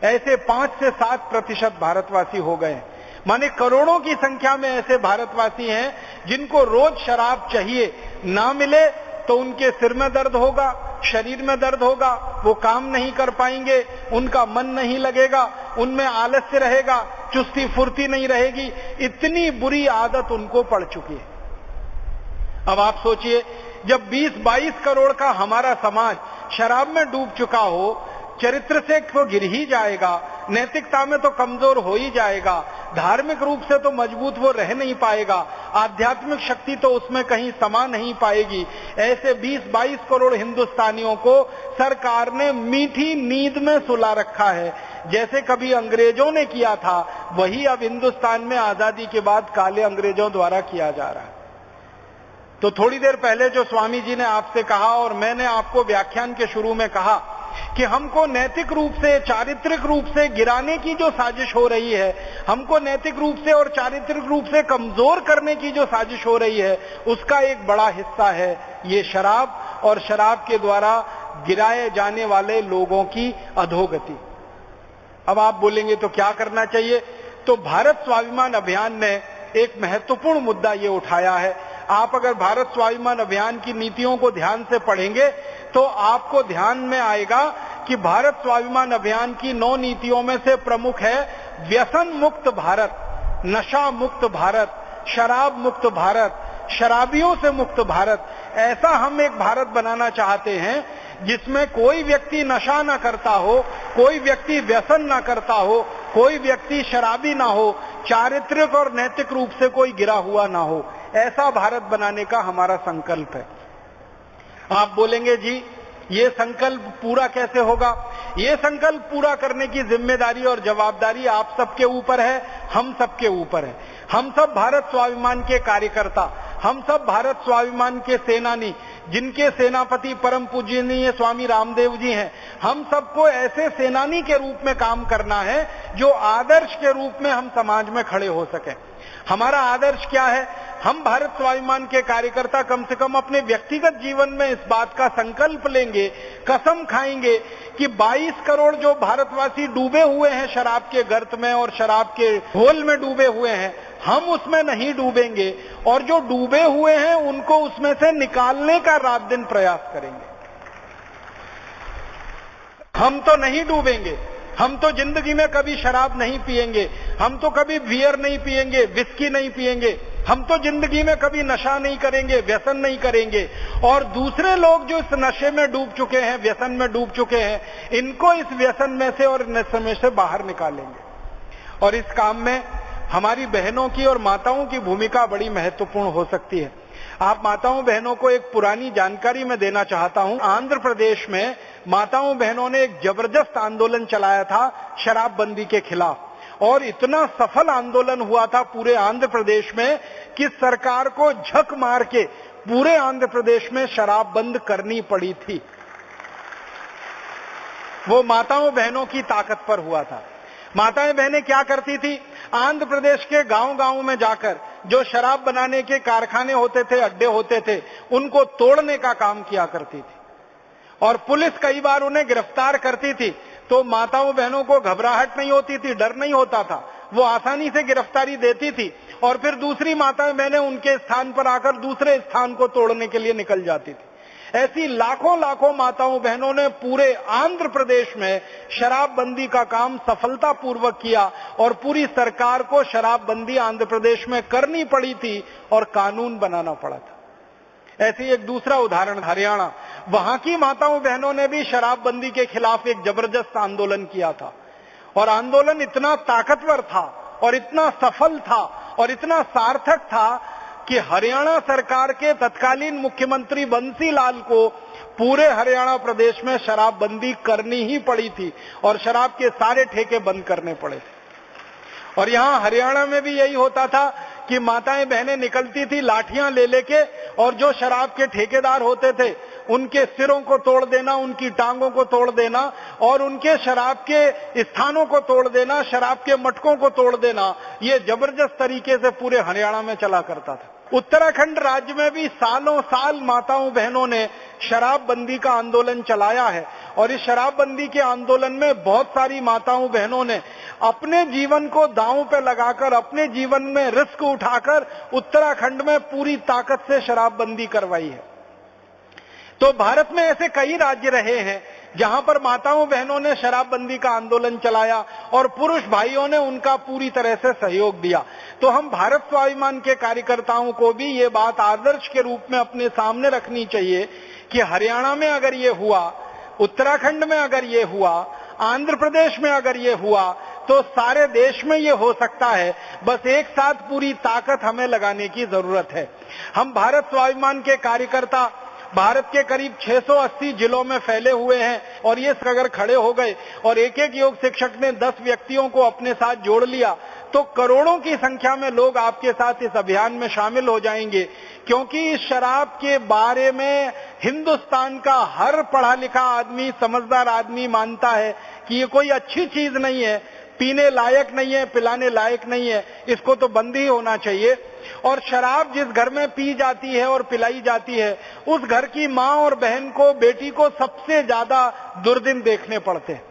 Speaker 1: ऐसे 5 से 7% भारतवासी हो गए, माने करोड़ों की संख्या में ऐसे भारतवासी हैं जिनको रोज शराब चाहिए, ना मिले तो उनके सिर में दर्द होगा, शरीर में दर्द होगा, वो काम नहीं कर पाएंगे, उनका मन नहीं लगेगा, उनमें आलस्य रहेगा, चुस्ती फुर्ती नहीं रहेगी। इतनी बुरी आदत उनको पड़ चुकी है। अब आप सोचिए, जब 20-22 करोड़ का हमारा समाज शराब में डूब चुका हो, चरित्र से तो गिर ही जाएगा, नैतिकता में तो कमजोर हो ही जाएगा, धार्मिक रूप से तो मजबूत वो रह नहीं पाएगा, आध्यात्मिक शक्ति तो उसमें कहीं समा नहीं पाएगी। ऐसे 20-22 करोड़ हिंदुस्तानियों को सरकार ने मीठी नींद में सुला रखा है। जैसे कभी अंग्रेजों ने किया था, वही अब हिंदुस्तान में आजादी के बाद काले अंग्रेजों द्वारा किया जा रहा है। तो थोड़ी देर पहले जो स्वामी जी ने आपसे कहा और मैंने आपको व्याख्यान के शुरू में कहा कि हमको नैतिक रूप से, चारित्रिक रूप से गिराने की जो साजिश हो रही है, हमको नैतिक रूप से और चारित्रिक रूप से कमजोर करने की जो साजिश हो रही है, उसका एक बड़ा हिस्सा है ये शराब और शराब के द्वारा गिराए जाने वाले लोगों की अधोगति। अब आप बोलेंगे तो क्या करना चाहिए? तो भारत स्वाभिमान अभियान ने एक महत्वपूर्ण मुद्दा ये उठाया है। आप अगर भारत स्वाभिमान अभियान की नीतियों को ध्यान से पढ़ेंगे तो आपको ध्यान में आएगा कि भारत स्वाभिमान अभियान की 9 नीतियों में से प्रमुख है व्यसन मुक्त भारत, नशा मुक्त भारत, शराब मुक्त भारत, शराबियों से मुक्त भारत। ऐसा हम एक भारत बनाना चाहते हैं जिसमें कोई व्यक्ति नशा ना करता हो, कोई व्यक्ति व्यसन ना करता हो, कोई व्यक्ति शराबी ना हो, चारित्रिक और नैतिक रूप से कोई गिरा हुआ ना हो। ऐसा भारत बनाने का हमारा संकल्प है। आप बोलेंगे जी ये संकल्प पूरा कैसे होगा? ये संकल्प पूरा करने की जिम्मेदारी और जवाबदारी आप सबके ऊपर है, हम सबके ऊपर है। हम सब भारत स्वाभिमान के कार्यकर्ता, हम सब भारत स्वाभिमान के सेनानी, जिनके सेनापति परम पूजनीय स्वामी रामदेव जी हैं, हम सबको ऐसे सेनानी के रूप में काम करना है जो आदर्श के रूप में हम समाज में खड़े हो सकें। हमारा आदर्श क्या है? हम भारत स्वाभिमान के कार्यकर्ता कम से कम अपने व्यक्तिगत जीवन में इस बात का संकल्प लेंगे, कसम खाएंगे कि 22 करोड़ जो भारतवासी डूबे हुए हैं शराब के गर्त में और शराब के होल में डूबे हुए हैं, हम उसमें नहीं डूबेंगे और जो डूबे हुए हैं उनको उसमें से निकालने का रात दिन प्रयास करेंगे। हम तो नहीं डूबेंगे, हम तो जिंदगी में कभी शराब नहीं पिएंगे, हम तो कभी बियर नहीं पिएंगे, विस्की नहीं पिएंगे, हम तो जिंदगी में कभी नशा नहीं करेंगे, व्यसन नहीं करेंगे। और दूसरे लोग जो इस नशे में डूब चुके हैं, व्यसन में डूब चुके हैं, इनको इस व्यसन में से और नशे में से बाहर निकालेंगे। और इस काम में हमारी बहनों की और माताओं की भूमिका बड़ी महत्वपूर्ण हो सकती है। आप माताओं बहनों को एक पुरानी जानकारी मैं देना चाहता हूं। आंध्र प्रदेश में माताओं बहनों ने एक जबरदस्त आंदोलन चलाया था शराबबंदी के खिलाफ, और इतना सफल आंदोलन हुआ था पूरे आंध्र प्रदेश में कि सरकार को झक मार के पूरे आंध्र प्रदेश में शराब बंद करनी पड़ी थी। वो माताओं बहनों की ताकत पर हुआ था। माताएं बहनें क्या करती थी? आंध्र प्रदेश के गांव-गांव में जाकर जो शराब बनाने के कारखाने होते थे, अड्डे होते थे, उनको तोड़ने का काम किया करती थी। और पुलिस कई बार उन्हें गिरफ्तार करती थी तो माताओं बहनों को घबराहट नहीं होती थी, डर नहीं होता था, वो आसानी से गिरफ्तारी देती थी और फिर दूसरी माताएं बहनें उनके स्थान पर आकर दूसरे स्थान को तोड़ने के लिए निकल जाती थी। ऐसी लाखों लाखों माताओं बहनों ने पूरे आंध्र प्रदेश में शराबबंदी का काम सफलतापूर्वक किया और पूरी सरकार को शराबबंदी आंध्र प्रदेश में करनी पड़ी थी और कानून बनाना पड़ा था। ऐसे एक दूसरा उदाहरण हरियाणा, वहां की माताओं बहनों ने भी शराबबंदी के खिलाफ एक जबरदस्त आंदोलन किया था और आंदोलन इतना ताकतवर था और इतना सफल था और इतना सार्थक था कि हरियाणा सरकार के तत्कालीन मुख्यमंत्री बंसी लाल को पूरे हरियाणा प्रदेश में शराबबंदी करनी ही पड़ी थी और शराब के सारे ठेके बंद करने पड़े थे। और यहां हरियाणा में भी यही होता था कि माताएं बहनें निकलती थी लाठियां ले लेके और जो शराब के ठेकेदार होते थे उनके सिरों को तोड़ देना, उनकी टांगों को तोड़ देना और उनके शराब के स्थानों को तोड़ देना, शराब के मटकों को तोड़ देना, ये जबरदस्त तरीके से पूरे हरियाणा में चला करता था। उत्तराखंड राज्य में भी सालों साल माताओं बहनों ने शराबबंदी का आंदोलन चलाया है और इस शराबबंदी के आंदोलन में बहुत सारी माताओं बहनों ने अपने जीवन को दांव पे लगाकर, अपने जीवन में रिस्क उठाकर उत्तराखंड में पूरी ताकत से शराबबंदी करवाई है। तो भारत में ऐसे कई राज्य रहे हैं जहां पर माताओं बहनों ने शराबबंदी का आंदोलन चलाया और पुरुष भाइयों ने उनका पूरी तरह से सहयोग दिया। तो हम भारत स्वाभिमान के कार्यकर्ताओं को भी ये बात आदर्श के रूप में अपने सामने रखनी चाहिए कि हरियाणा में अगर ये हुआ, उत्तराखंड में अगर ये हुआ, आंध्र प्रदेश में अगर ये हुआ, तो सारे देश में ये हो सकता है। बस एक साथ पूरी ताकत हमें लगाने की जरूरत है। हम भारत स्वाभिमान के कार्यकर्ता भारत के करीब 680 जिलों में फैले हुए हैं और ये अगर खड़े हो गए और एक एक योग शिक्षक ने 10 व्यक्तियों को अपने साथ जोड़ लिया तो करोड़ों की संख्या में लोग आपके साथ इस अभियान में शामिल हो जाएंगे। क्योंकि इस शराब के बारे में हिंदुस्तान का हर पढ़ा लिखा आदमी, समझदार आदमी मानता है कि ये कोई अच्छी चीज नहीं है, पीने लायक नहीं है, पिलाने लायक नहीं है, इसको तो बंद ही होना चाहिए। और शराब जिस घर में पी जाती है और पिलाई जाती है, उस घर की माँ और बहन को, बेटी को सबसे ज्यादा दुर्दिन देखने पड़ते हैं।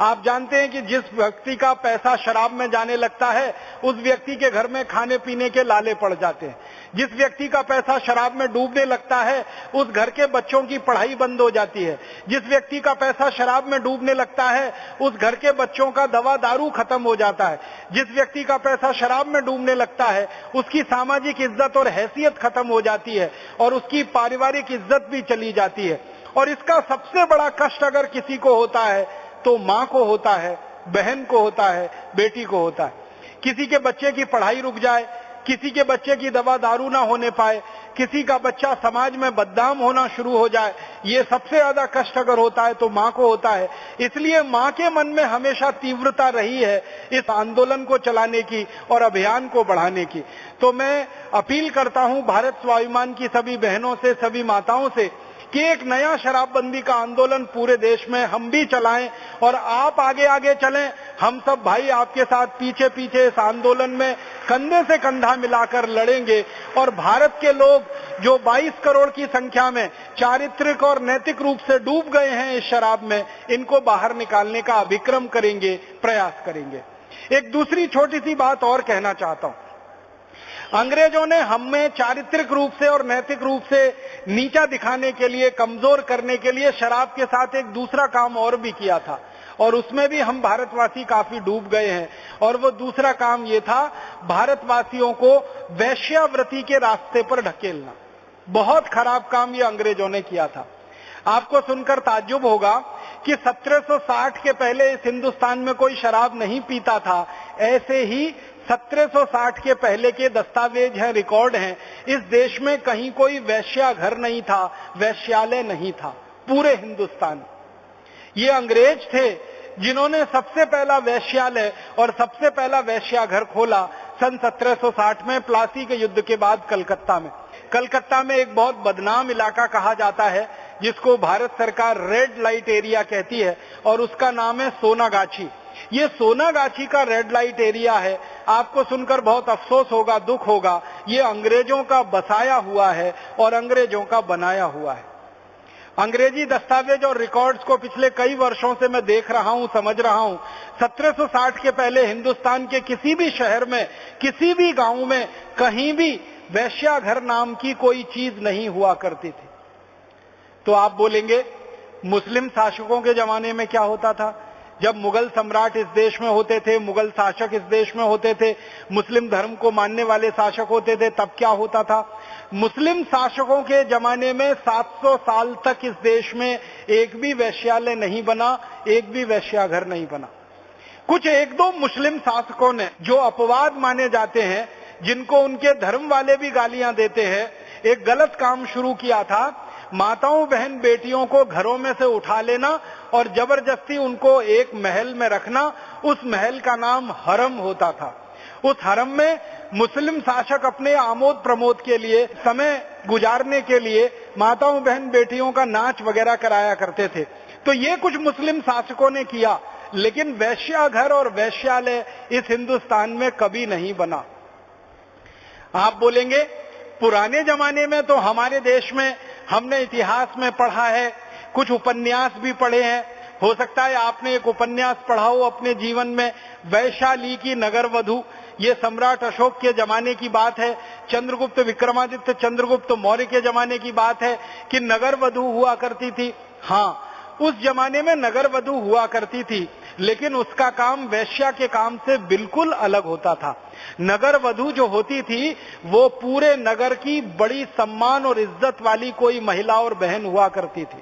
Speaker 1: आप जानते हैं कि जिस व्यक्ति का पैसा शराब में जाने लगता है उस व्यक्ति के घर में खाने पीने के लाले पड़ जाते हैं। जिस व्यक्ति का पैसा शराब में डूबने लगता है उस घर के बच्चों की पढ़ाई बंद हो जाती है। जिस व्यक्ति का पैसा शराब में डूबने लगता है उस घर के बच्चों का दवा दारू खत्म हो जाता है। जिस व्यक्ति का पैसा शराब में डूबने लगता है उसकी सामाजिक इज्जत और हैसियत खत्म हो जाती है और उसकी पारिवारिक इज्जत भी चली जाती है। और इसका सबसे बड़ा कष्ट अगर किसी को होता है तो माँ को होता है, बहन को होता है, बेटी को होता है। किसी के बच्चे की पढ़ाई रुक जाए, किसी के बच्चे की दवा दारू ना होने पाए, किसी का बच्चा समाज में बदनाम होना शुरू हो जाए, ये सबसे ज्यादा कष्ट अगर होता है तो मां को होता है। इसलिए मां के मन में हमेशा तीव्रता रही है इस आंदोलन को चलाने की और अभियान को बढ़ाने की। तो मैं अपील करता हूं भारत स्वाभिमान की सभी बहनों से, सभी माताओं से कि एक नया शराबबंदी का आंदोलन पूरे देश में हम भी चलाएं और आप आगे आगे चलें। हम सब भाई आपके साथ पीछे पीछे इस आंदोलन में कंधे से कंधा मिलाकर लड़ेंगे और भारत के लोग जो 22 करोड़ की संख्या में चारित्रिक और नैतिक रूप से डूब गए हैं इस शराब में, इनको बाहर निकालने का अभिक्रम करेंगे, प्रयास करेंगे। एक दूसरी छोटी सी बात और कहना चाहता हूं। अंग्रेजों ने हमें चारित्रिक रूप से और नैतिक रूप से नीचा दिखाने के लिए, कमजोर करने के लिए शराब के साथ एक दूसरा काम और भी किया था और उसमें भी हम भारतवासी काफी डूब गए हैं। और वो दूसरा काम ये था, भारतवासियों को वेश्यावृत्ति के रास्ते पर ढकेलना। बहुत खराब काम ये अंग्रेजों ने किया था। आपको सुनकर ताज्जुब होगा कि 1760 के पहले इस हिंदुस्तान में कोई शराब नहीं पीता था। ऐसे ही 1760 के पहले के दस्तावेज हैं, रिकॉर्ड हैं, इस देश में कहीं कोई वैश्याघर नहीं था, वैश्यालय नहीं था पूरे हिंदुस्तान। ये अंग्रेज थे जिन्होंने सबसे पहला वैश्यालय और सबसे पहला वैश्याघर खोला सन 1760 में, प्लासी के युद्ध के बाद कलकत्ता में। कलकत्ता में एक बहुत बदनाम इलाका कहा जाता है जिसको भारत सरकार रेड लाइट एरिया कहती है और उसका नाम है सोनागाछी। ये सोनागाछी का रेड लाइट एरिया है। आपको सुनकर बहुत अफसोस होगा, दुख होगा, ये अंग्रेजों का बसाया हुआ है और अंग्रेजों का बनाया हुआ है। अंग्रेजी दस्तावेज और रिकॉर्ड्स को पिछले कई वर्षों से मैं देख रहा हूं, समझ रहा हूं। 1760 के पहले हिंदुस्तान के किसी भी शहर में, किसी भी गांव में, कहीं भी वैश्याघर नाम की कोई चीज नहीं हुआ करती थी। तो आप बोलेंगे मुस्लिम शासकों के जमाने में क्या होता था? जब मुगल सम्राट इस देश में होते थे, मुगल शासक इस देश में होते थे, मुस्लिम धर्म को मानने वाले शासक होते थे, तब क्या होता था? मुस्लिम शासकों के जमाने में 700 साल तक इस देश में एक भी वैश्यालय नहीं बना, एक भी वैश्याघर नहीं बना। कुछ एक दो मुस्लिम शासकों ने, जो अपवाद माने जाते हैं, जिनको उनके धर्म वाले भी गालियां देते हैं, एक गलत काम शुरू किया था। माताओं, बहन, बेटियों को घरों में से उठा लेना और जबरदस्ती उनको एक महल में रखना। उस महल का नाम हरम होता था। उस हरम में मुस्लिम शासक अपने आमोद प्रमोद के लिए, समय गुजारने के लिए माताओं, बहन, बेटियों का नाच वगैरह कराया करते थे। तो ये कुछ मुस्लिम शासकों ने किया, लेकिन वैश्याघर और वैश्यालय इस हिंदुस्तान में कभी नहीं बना। आप बोलेंगे पुराने जमाने में तो हमारे देश में हमने इतिहास में पढ़ा है, कुछ उपन्यास भी पढ़े हैं। हो सकता है आपने एक उपन्यास पढ़ा हो अपने जीवन में, वैशाली की नगर वधू। ये सम्राट अशोक के जमाने की बात है, चंद्रगुप्त विक्रमादित्य चंद्रगुप्त मौर्य के जमाने की बात है कि नगर वधू हुआ करती थी। हाँ, उस जमाने में नगर वधू हुआ करती थी, लेकिन उसका काम वैश्या के काम से बिल्कुल अलग होता था। नगर वधू जो होती थी वो पूरे नगर की बड़ी सम्मान और इज्जत वाली कोई महिला और बहन हुआ करती थी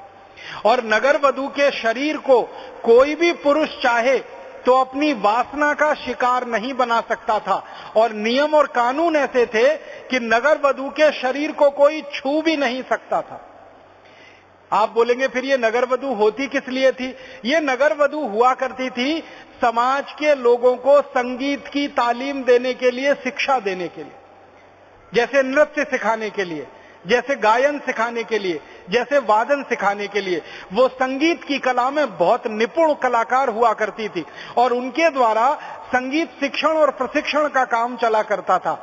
Speaker 1: और नगर वधू के शरीर को कोई भी पुरुष चाहे तो अपनी वासना का शिकार नहीं बना सकता था और नियम और कानून ऐसे थे कि नगर वधू के शरीर को कोई छू भी नहीं सकता था। आप बोलेंगे फिर ये नगर वधू होती किस लिए थी? ये नगर वधू हुआ करती थी समाज के लोगों को संगीत की तालीम देने के लिए, शिक्षा देने के लिए, जैसे नृत्य सिखाने के लिए, जैसे गायन सिखाने के लिए, जैसे वादन सिखाने के लिए। वो संगीत की कला में बहुत निपुण कलाकार हुआ करती थी और उनके द्वारा संगीत शिक्षण और प्रशिक्षण का काम चला करता था।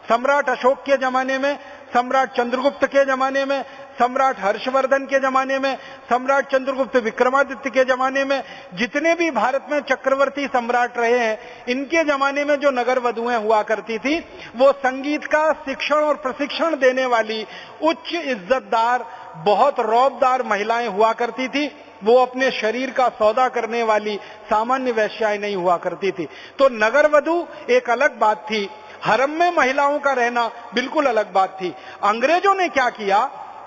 Speaker 1: सम्राट अशोक के जमाने में, सम्राट चंद्रगुप्त के जमाने में, सम्राट हर्षवर्धन के जमाने में, सम्राट चंद्रगुप्त विक्रमादित्य के जमाने में, जितने भी भारत में चक्रवर्ती सम्राट रहे हैं, इनके जमाने में जो नगर वधुएं हुआ करती थी वो संगीत का शिक्षण और प्रशिक्षण देने वाली उच्च इज्जतदार, बहुत रौबदार महिलाएं हुआ करती थी। वो अपने शरीर का सौदा करने वाली सामान्य वैश्याएं नहीं हुआ करती थी। तो नगर वधू एक अलग बात थी, हरम में महिलाओं का रहना बिल्कुल अलग बात थी। अंग्रेजों ने क्या किया?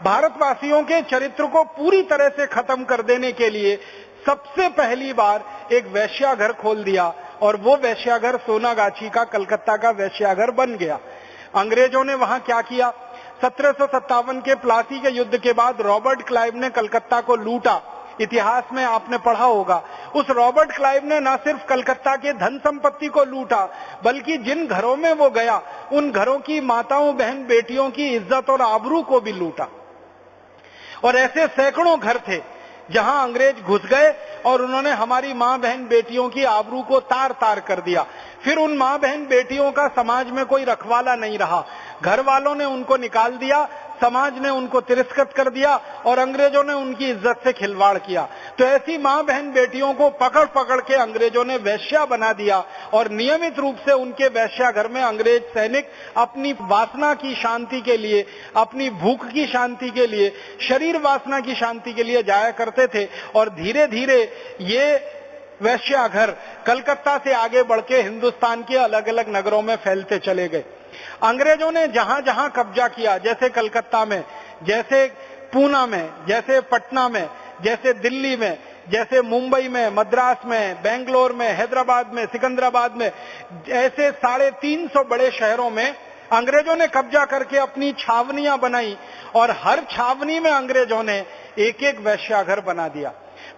Speaker 1: भारतवासियों के चरित्र को पूरी तरह से खत्म कर देने के लिए सबसे पहली बार एक वैश्याघर खोल दिया और वो वैश्याघर सोनागाछी का, कलकत्ता का वैश्याघर बन गया। अंग्रेजों ने वहां क्या किया? 1757 के प्लासी के युद्ध के बाद रॉबर्ट क्लाइव ने कलकत्ता को लूटा। इतिहास में आपने पढ़ा होगा, उस रॉबर्ट क्लाइव ने न सिर्फ कलकत्ता के धन संपत्ति को लूटा, बल्कि जिन घरों में वो गया उन घरों की माताओं बहन बेटियों की इज्जत और आबरू को भी लूटा। और ऐसे सैकड़ों घर थे जहां अंग्रेज घुस गए और उन्होंने हमारी मां बहन बेटियों की आबरू को तार तार कर दिया। फिर उन मां बहन बेटियों का समाज में कोई रखवाला नहीं रहा, घर वालों ने उनको निकाल दिया, समाज ने उनको तिरस्कृत कर दिया और अंग्रेजों ने उनकी इज्जत से खिलवाड़ किया। तो ऐसी मां बहन बेटियों को पकड़ पकड़ के अंग्रेजों ने वैश्या बना दिया और नियमित रूप से उनके वैश्याघर में अंग्रेज सैनिक अपनी वासना की शांति के लिए, अपनी भूख की शांति के लिए, शरीर वासना की शांति के लिए जाया करते थे। और धीरे धीरे ये वैश्याघर कलकत्ता से आगे बढ़ के हिंदुस्तान के अलग अलग नगरों में फैलते चले गए। अंग्रेजों ने जहां जहां कब्जा किया, जैसे कलकत्ता में, जैसे पूना में, जैसे पटना में, जैसे दिल्ली में, जैसे मुंबई में, मद्रास में, बेंगलोर में, हैदराबाद में, सिकंदराबाद में, ऐसे 350 बड़े शहरों में अंग्रेजों ने कब्जा करके अपनी छावनियां बनाई और हर छावनी में अंग्रेजों ने एक एक वैश्याघर बना दिया।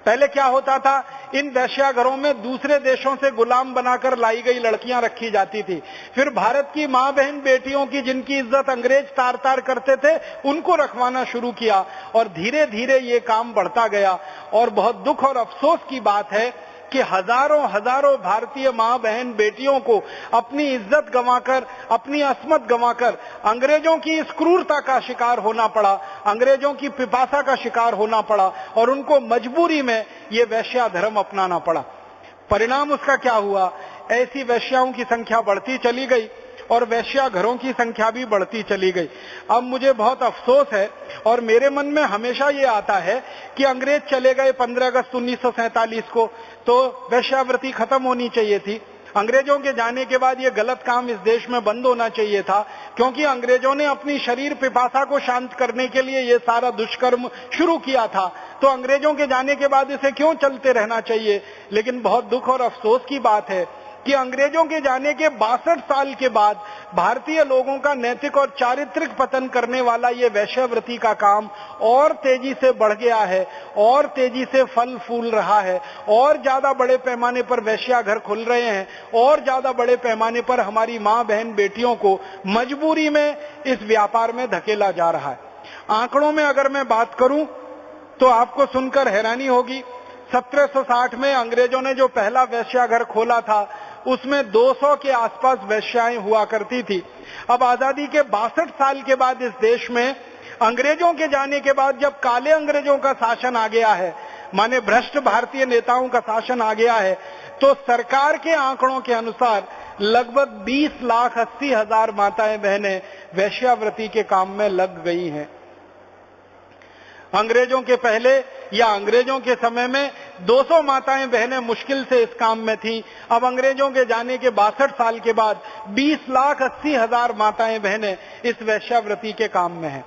Speaker 1: पहले क्या होता था, इन वैश्याघरों में दूसरे देशों से गुलाम बनाकर लाई गई लड़कियां रखी जाती थी। फिर भारत की मां बहन बेटियों की जिनकी इज्जत अंग्रेज तार तार करते थे उनको रखवाना शुरू किया और धीरे धीरे ये काम बढ़ता गया। और बहुत दुख और अफसोस की बात है कि हजारों हजारों भारतीय मां बहन बेटियों को अपनी इज्जत गंवाकर, अपनी अस्मत गंवाकर अंग्रेजों की इस क्रूरता का शिकार होना पड़ा, अंग्रेजों की पिपासा का शिकार होना पड़ा और उनको मजबूरी में ये वैश्या धर्म अपनाना पड़ा। परिणाम उसका क्या हुआ, ऐसी वैश्याओं की संख्या बढ़ती चली गई और वैश्या घरों की संख्या भी बढ़ती चली गई। अब मुझे बहुत अफसोस है और मेरे मन में हमेशा ये आता है कि अंग्रेज चले गए 15 अगस्त 1947 को, तो वैश्यावृत्ति खत्म होनी चाहिए थी। अंग्रेजों के जाने के बाद ये गलत काम इस देश में बंद होना चाहिए था, क्योंकि अंग्रेजों ने अपनी शरीर पिपासा को शांत करने के लिए ये सारा दुष्कर्म शुरू किया था। तो अंग्रेजों के जाने के बाद इसे क्यों चलते रहना चाहिए। लेकिन बहुत दुख और अफसोस की बात है कि अंग्रेजों के जाने के 62 साल के बाद भारतीय लोगों का नैतिक और चारित्रिक पतन करने वाला ये वैश्यावृत्ति का काम और तेजी से बढ़ गया है और तेजी से फल फूल रहा है और ज्यादा बड़े पैमाने पर वैश्याघर खुल रहे हैं और ज्यादा बड़े पैमाने पर हमारी मां बहन बेटियों को मजबूरी में इस व्यापार में धकेला जा रहा है। आंकड़ों में अगर मैं बात करूं तो आपको सुनकर हैरानी होगी, 1760 में अंग्रेजों ने जो पहला वैश्याघर खोला था उसमें 200 के आसपास वैश्याएं हुआ करती थी। अब आजादी के 62 साल के बाद इस देश में अंग्रेजों के जाने के बाद जब काले अंग्रेजों का शासन आ गया है, माने भ्रष्ट भारतीय नेताओं का शासन आ गया है, तो सरकार के आंकड़ों के अनुसार लगभग 20,80,000 माताएं बहनें वैश्यावृत्ति के काम में लग गई हैं। अंग्रेजों के पहले या अंग्रेजों के समय में 200 माताएं बहनें मुश्किल से इस काम में थीं। अब अंग्रेजों के जाने के 62 साल के बाद 20,80,000 माताएं बहनें इस वैश्यावृत्ति के काम में हैं।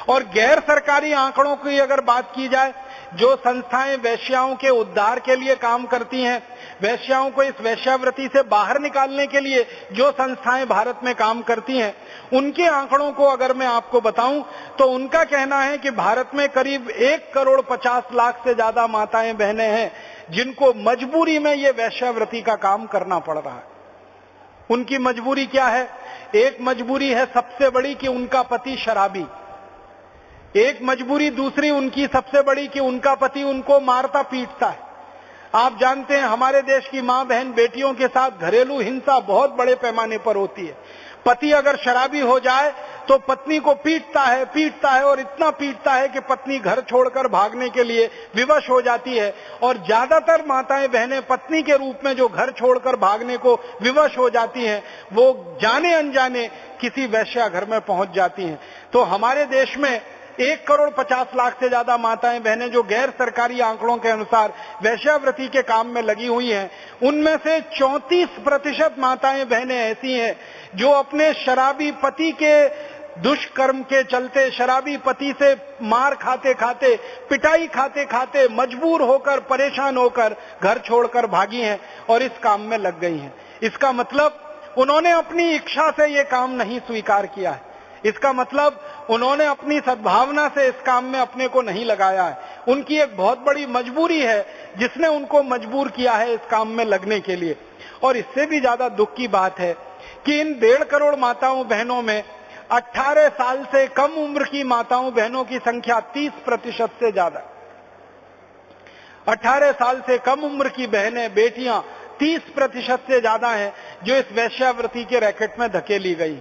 Speaker 1: और गैर सरकारी आंकड़ों की अगर बात की जाए, जो संस्थाएं वैश्याओं के उद्धार के लिए काम करती हैं, वैश्याओं को इस वैश्यावृत्ति से बाहर निकालने के लिए जो संस्थाएं भारत में काम करती हैं, उनके आंकड़ों को अगर मैं आपको बताऊं तो उनका कहना है कि भारत में करीब 1,50,00,000 से ज्यादा माताएं बहनें हैं जिनको मजबूरी में ये वैश्यावृत्ति का काम करना पड़ रहा है। उनकी मजबूरी क्या है? एक मजबूरी है सबसे बड़ी कि उनका पति शराबी, एक मजबूरी दूसरी उनकी सबसे बड़ी कि उनका पति उनको मारता पीटता है। आप जानते हैं हमारे देश की मां बहन बेटियों के साथ घरेलू हिंसा बहुत बड़े पैमाने पर होती है। पति अगर शराबी हो जाए तो पत्नी को पीटता है और इतना पीटता है कि पत्नी घर छोड़कर भागने के लिए विवश हो जाती है। और ज्यादातर माताएं बहनें पत्नी के रूप में जो घर छोड़कर भागने को विवश हो जाती हैं, वो जाने अनजाने किसी वैश्याघर में पहुंच जाती हैं। तो हमारे देश में 1,50,00,000 से ज्यादा माताएं बहनें जो गैर सरकारी आंकड़ों के अनुसार वैश्यावृत्ति के काम में लगी हुई हैं, उनमें से 34% माताएं बहनें ऐसी हैं जो अपने शराबी पति के दुष्कर्म के चलते, शराबी पति से मार खाते खाते, पिटाई खाते खाते मजबूर होकर, परेशान होकर घर छोड़कर भागी हैं और इस काम में लग गई हैं। इसका मतलब उन्होंने अपनी इच्छा से ये काम नहीं स्वीकार किया है, इसका मतलब उन्होंने अपनी सद्भावना से इस काम में अपने को नहीं लगाया है। उनकी एक बहुत बड़ी मजबूरी है जिसने उनको मजबूर किया है इस काम में लगने के लिए। और इससे भी ज्यादा दुख की बात है कि इन 1.5 करोड़ माताओं बहनों में 18 साल से कम उम्र की माताओं बहनों की संख्या 30% से ज्यादा। 18 साल से कम उम्र की बहनें, बेटियां 30% से ज्यादा हैं जो इस वेश्यावृत्ति के रैकेट में धकेली गई।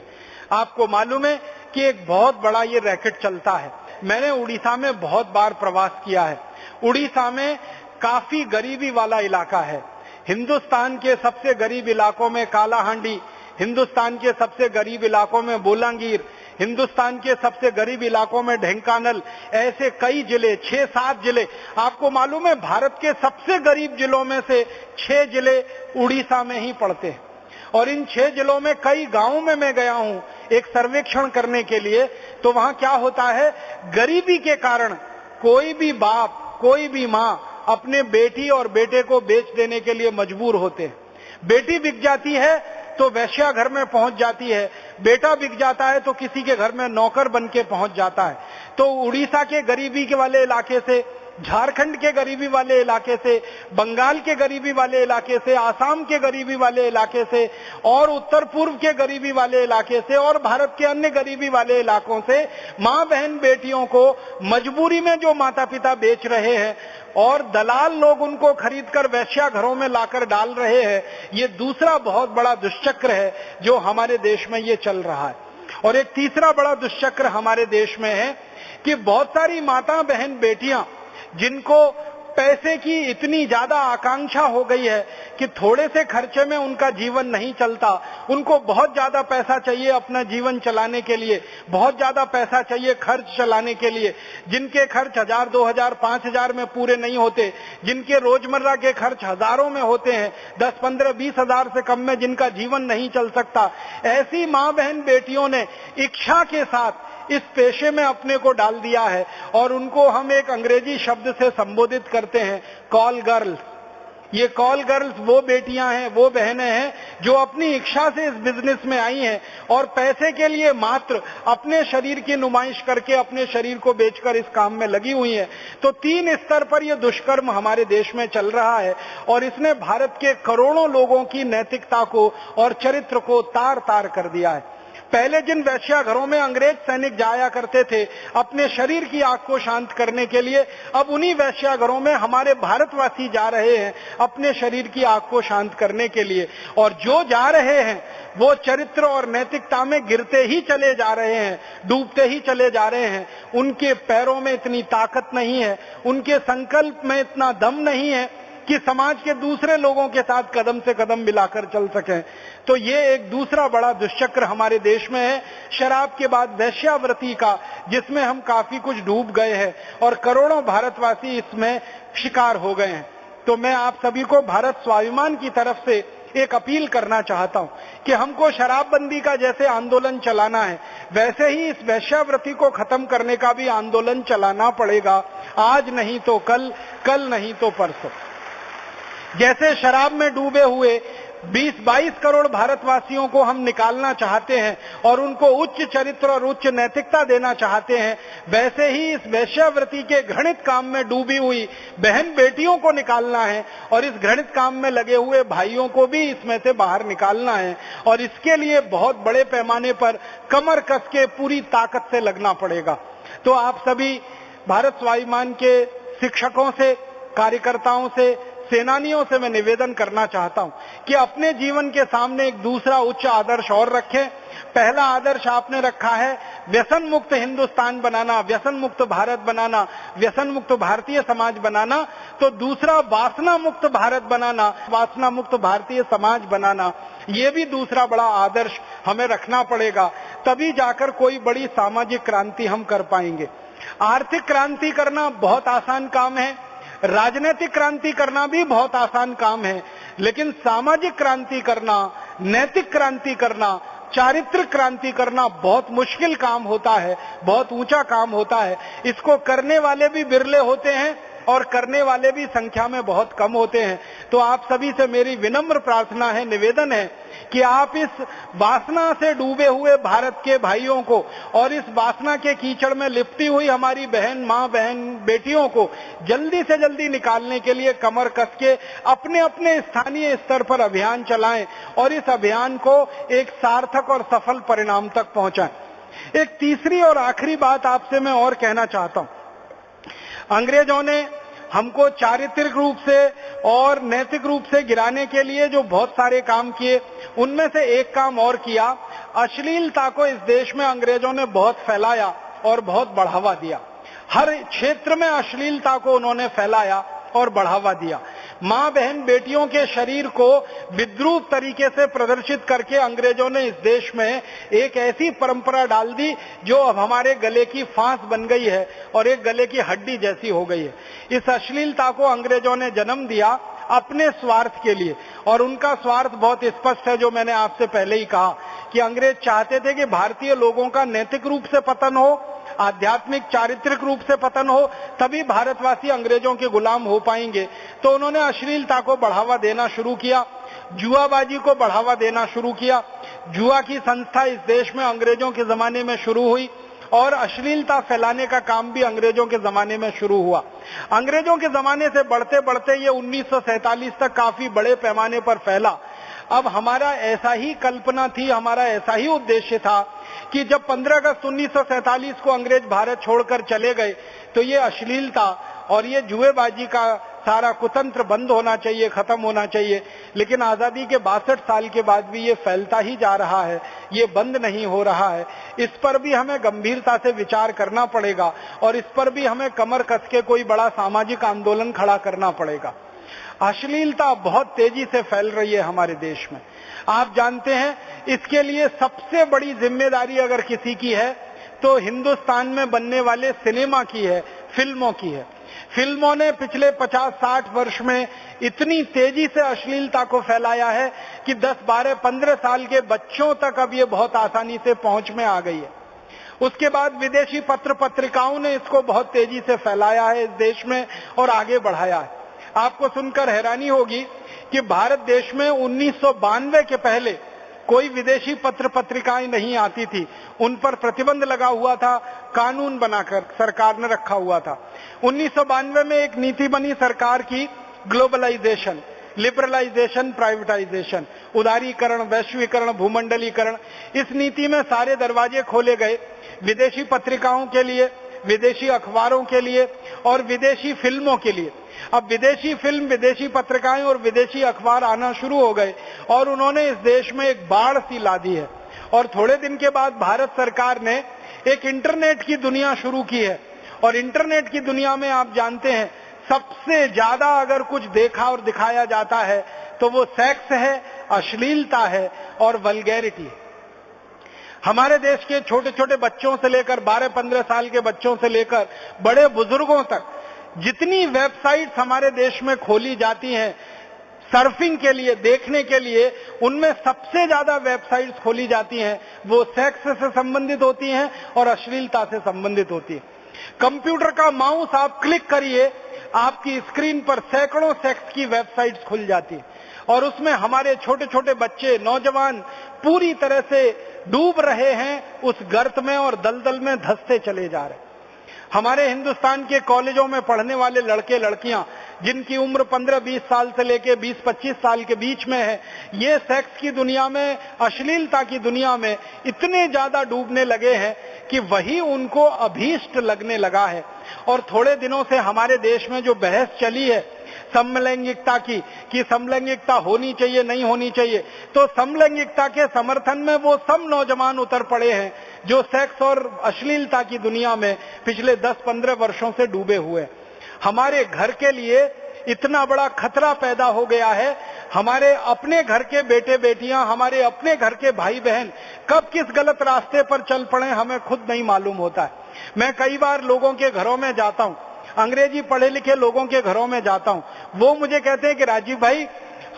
Speaker 1: आपको मालूम है कि एक बहुत बड़ा ये रैकेट चलता है। मैंने उड़ीसा में बहुत बार प्रवास किया है। उड़ीसा में काफी गरीबी वाला इलाका है। हिंदुस्तान के सबसे गरीब इलाकों में कालाहांडी, हिंदुस्तान के सबसे गरीब इलाकों में बोलांगीर, हिंदुस्तान के सबसे गरीब इलाकों में ढेंकानल, ऐसे कई जिले, 6-7 जिले। आपको मालूम है भारत के सबसे गरीब जिलों में से 6 जिले उड़ीसा में ही पड़ते हैं। और इन 6 जिलों में कई गांवों में मैं गया हूं एक सर्वेक्षण करने के लिए। तो वहां क्या होता है, गरीबी के कारण कोई भी बाप, कोई भी मां अपने बेटी और बेटे को बेच देने के लिए मजबूर होते हैं। बेटी बिक जाती है तो वेश्या घर में पहुंच जाती है, बेटा बिक जाता है तो किसी के घर में नौकर बन के पहुंच जाता है। तो उड़ीसा के गरीबी के वाले इलाके से, झारखंड के गरीबी वाले इलाके से, बंगाल के गरीबी वाले इलाके से, आसाम के गरीबी वाले इलाके से और उत्तर पूर्व के गरीबी वाले इलाके से और भारत के अन्य गरीबी वाले इलाकों से मां बहन बेटियों को मजबूरी में जो माता पिता बेच रहे हैं और दलाल लोग उनको खरीदकर वेश्या घरों में लाकर डाल रहे हैं, ये दूसरा बहुत बड़ा दुष्चक्र है जो हमारे देश में ये चल रहा है। और एक तीसरा बड़ा दुष्चक्र हमारे देश में है कि बहुत सारी माता बहन बेटियां जिनको पैसे की इतनी ज्यादा आकांक्षा हो गई है कि थोड़े से खर्चे में उनका जीवन नहीं चलता, उनको बहुत ज्यादा पैसा चाहिए अपना जीवन चलाने के लिए, बहुत ज्यादा पैसा चाहिए खर्च चलाने के लिए, जिनके खर्च 1000, 2000, 5000 में पूरे नहीं होते, जिनके रोजमर्रा के खर्च हजारों में होते हैं, 10, 15, 20 हजार से कम में जिनका जीवन नहीं चल सकता, ऐसी मां बहन बेटियों ने इच्छा के साथ इस पेशे में अपने को डाल दिया है। और उनको हम एक अंग्रेजी शब्द से संबोधित करते हैं, कॉल गर्ल्स। ये कॉल गर्ल्स वो बेटियां हैं, वो बहनें हैं जो अपनी इच्छा से इस बिजनेस में आई हैं और पैसे के लिए मात्र अपने शरीर की नुमाइश करके अपने शरीर को बेचकर इस काम में लगी हुई हैं। तो 3 स्तर पर यह दुष्कर्म हमारे देश में चल रहा है और इसने भारत के करोड़ों लोगों की नैतिकता को और चरित्र को तार तार कर दिया है। पहले जिन वेश्या घरों में अंग्रेज सैनिक जाया करते थे अपने शरीर की आग को शांत करने के लिए, अब उन्हीं वेश्या घरों में हमारे भारतवासी जा रहे हैं अपने शरीर की आग को शांत करने के लिए। और जो जा रहे हैं वो चरित्र और नैतिकता में गिरते ही चले जा रहे हैं, डूबते ही चले जा रहे हैं। उनके पैरों में इतनी ताकत नहीं है, उनके संकल्प में इतना दम नहीं है कि समाज के दूसरे लोगों के साथ कदम से कदम मिलाकर चल सकें। तो ये एक दूसरा बड़ा दुष्चक्र हमारे देश में है, शराब के बाद वेश्यावृत्ति का, जिसमें हम काफी कुछ डूब गए हैं और करोड़ों भारतवासी इसमें शिकार हो गए हैं। तो मैं आप सभी को भारत स्वाभिमान की तरफ से एक अपील करना चाहता हूं कि हमको शराबबंदी का जैसे आंदोलन चलाना है, वैसे ही इस वेश्यावृत्ति को खत्म करने का भी आंदोलन चलाना पड़ेगा। आज नहीं तो कल, कल नहीं तो परसों। जैसे शराब में डूबे हुए 20-22 करोड़ भारतवासियों को हम निकालना चाहते हैं और उनको उच्च चरित्र और उच्च नैतिकता देना चाहते हैं, वैसे ही इस वेश्यावृत्ति के घृणित काम में डूबी हुई बहन बेटियों को निकालना है और इस घृणित काम में लगे हुए भाइयों को भी इसमें से बाहर निकालना है। और इसके लिए बहुत बड़े पैमाने पर कमर कस के पूरी ताकत से लगना पड़ेगा। तो आप सभी भारत स्वाभिमान के शिक्षकों से, कार्यकर्ताओं से, सेनानियों से मैं निवेदन करना चाहता हूं कि अपने जीवन के सामने एक दूसरा उच्च आदर्श और रखें। पहला आदर्श आपने रखा है व्यसन मुक्त हिंदुस्तान बनाना, व्यसन मुक्त भारत बनाना, व्यसन मुक्त भारतीय समाज बनाना। तो दूसरा वासना मुक्त भारत बनाना, वासना मुक्त भारतीय समाज बनाना, ये भी दूसरा बड़ा आदर्श हमें रखना पड़ेगा। तभी जाकर कोई बड़ी सामाजिक क्रांति हम कर पाएंगे। आर्थिक क्रांति करना बहुत आसान काम है, राजनीतिक क्रांति करना भी बहुत आसान काम है, लेकिन सामाजिक क्रांति करना, नैतिक क्रांति करना, चारित्रिक क्रांति करना बहुत मुश्किल काम होता है, बहुत ऊंचा काम होता है। इसको करने वाले भी बिरले होते हैं और करने वाले भी संख्या में बहुत कम होते हैं। तो आप सभी से मेरी विनम्र प्रार्थना है, निवेदन है कि आप इस वासना से डूबे हुए भारत के भाइयों को और इस वासना के कीचड़ में लिपटी हुई हमारी बहन, मां बहन, बेटियों को जल्दी से जल्दी निकालने के लिए कमर कस के अपने अपने स्थानीय स्तर पर अभियान चलाएं और इस अभियान को एक सार्थक और सफल परिणाम तक पहुंचाएं। एक तीसरी और आखिरी बात आपसे मैं और कहना चाहता हूं। अंग्रेजों ने हमको चारित्रिक रूप से और नैतिक रूप से गिराने के लिए जो बहुत सारे काम किए, उनमें से एक काम और किया। अश्लीलता को इस देश में अंग्रेजों ने बहुत फैलाया और बहुत बढ़ावा दिया। हर क्षेत्र में अश्लीलता को उन्होंने फैलाया और बढ़ावा दिया। मां बहन बेटियों के शरीर को विद्रूप तरीके से प्रदर्शित करके अंग्रेजों ने इस देश में एक ऐसी परंपरा डाल दी जो अब हमारे गले की फांस बन गई है और एक गले की हड्डी जैसी हो गई है। इस अश्लीलता को अंग्रेजों ने जन्म दिया अपने स्वार्थ के लिए, और उनका स्वार्थ बहुत स्पष्ट है, जो मैंने आपसे पहले ही कहा कि अंग्रेज चाहते थे कि भारतीय लोगों का नैतिक रूप से पतन हो, आध्यात्मिक चारित्रिक रूप से पतन हो, तभी भारतवासी अंग्रेजों के गुलाम हो पाएंगे। तो उन्होंने अश्लीलता को बढ़ावा देना शुरू किया, जुआबाजी को बढ़ावा देना शुरू किया। जुआ की संस्था इस देश में अंग्रेजों के जमाने में शुरू हुई और अश्लीलता फैलाने का काम भी अंग्रेजों के जमाने में शुरू हुआ। अंग्रेजों के जमाने से बढ़ते बढ़ते ये 1947 तक काफी बड़े पैमाने पर फैला। अब हमारा ऐसा ही कल्पना थी, हमारा ऐसा ही उद्देश्य था कि जब 15 अगस्त 1947 को अंग्रेज भारत छोड़कर चले गए तो ये अश्लीलता और ये जुएबाजी का सारा कुतंत्र बंद होना चाहिए, खत्म होना चाहिए। लेकिन आजादी के 62 साल के बाद भी ये फैलता ही जा रहा है, ये बंद नहीं हो रहा है। इस पर भी हमें गंभीरता से विचार करना पड़ेगा और इस पर भी हमें कमर कस के कोई बड़ा सामाजिक आंदोलन खड़ा करना पड़ेगा। अश्लीलता बहुत तेजी से फैल रही है हमारे देश में, आप जानते हैं। इसके लिए सबसे बड़ी जिम्मेदारी अगर किसी की है तो हिंदुस्तान में बनने वाले सिनेमा की है, फिल्मों की है। फिल्मों ने पिछले 50-60 वर्ष में इतनी तेजी से अश्लीलता को फैलाया है कि 10, 12, 15 साल के बच्चों तक अब ये बहुत आसानी से पहुंच में आ गई है। उसके बाद विदेशी पत्र पत्रिकाओं ने इसको बहुत तेजी से फैलाया है इस देश में और आगे बढ़ाया है। आपको सुनकर हैरानी होगी कि भारत देश में 1992 के पहले कोई विदेशी पत्र पत्रिकाएं नहीं आती थी, उन पर प्रतिबंध लगा हुआ था, कानून बनाकर सरकार ने रखा हुआ था। 1992 में एक नीति बनी सरकार की, ग्लोबलाइजेशन, लिबरलाइजेशन, प्राइवेटाइजेशन, उदारीकरण, वैश्वीकरण, भूमंडलीकरण। इस नीति में सारे दरवाजे खोले गए विदेशी पत्रिकाओं के लिए, विदेशी अखबारों के लिए और विदेशी फिल्मों के लिए। अब विदेशी फिल्म, विदेशी पत्रिकाएं और विदेशी अखबार आना शुरू हो गए और उन्होंने इस देश में एक बाढ़ सी ला दी है। और थोड़े दिन के बाद भारत सरकार ने एक इंटरनेट की दुनिया शुरू की है और इंटरनेट की दुनिया में आप जानते हैं सबसे ज्यादा अगर कुछ देखा और दिखाया जाता है तो वो सेक्स है, अश्लीलता है और वल्गैरिटी है। हमारे देश के छोटे छोटे बच्चों से लेकर 12-15 साल के बच्चों से लेकर बड़े बुजुर्गों तक जितनी वेबसाइट्स हमारे देश में खोली जाती हैं सर्फिंग के लिए, देखने के लिए, उनमें सबसे ज्यादा वेबसाइट्स खोली जाती हैं वो सेक्स से संबंधित होती हैं और अश्लीलता से संबंधित होती है। कंप्यूटर का माउस आप क्लिक करिए, आपकी स्क्रीन पर सैकड़ों सेक्स की वेबसाइट्स खुल जाती है और उसमें हमारे छोटे छोटे बच्चे, नौजवान पूरी तरह से डूब रहे हैं उस गर्त में और दलदल में धंसते चले जा रहे हैं। हमारे हिंदुस्तान के कॉलेजों में पढ़ने वाले लड़के लड़कियां जिनकी उम्र 15-20 साल से लेके 20-25 साल के बीच में है, ये सेक्स की दुनिया में, अश्लीलता की दुनिया में इतने ज्यादा डूबने लगे हैं कि वही उनको अभीष्ट लगने लगा है। और थोड़े दिनों से हमारे देश में जो बहस चली है समलैंगिकता की, कि समलैंगिकता होनी चाहिए नहीं होनी चाहिए, तो समलैंगिकता के समर्थन में वो सब नौजवान उतर पड़े हैं जो सेक्स और अश्लीलता की दुनिया में पिछले 10-15 वर्षों से डूबे हुए। हमारे घर के लिए इतना बड़ा खतरा पैदा हो गया है, हमारे अपने घर के बेटे बेटियां, हमारे अपने घर के भाई बहन कब किस गलत रास्ते पर चल पड़े हमें खुद नहीं मालूम होता है। मैं कई बार लोगों के घरों में जाता हूं, अंग्रेजी पढ़े लिखे लोगों के घरों में जाता हूं, वो मुझे कहते हैं कि राजीव भाई,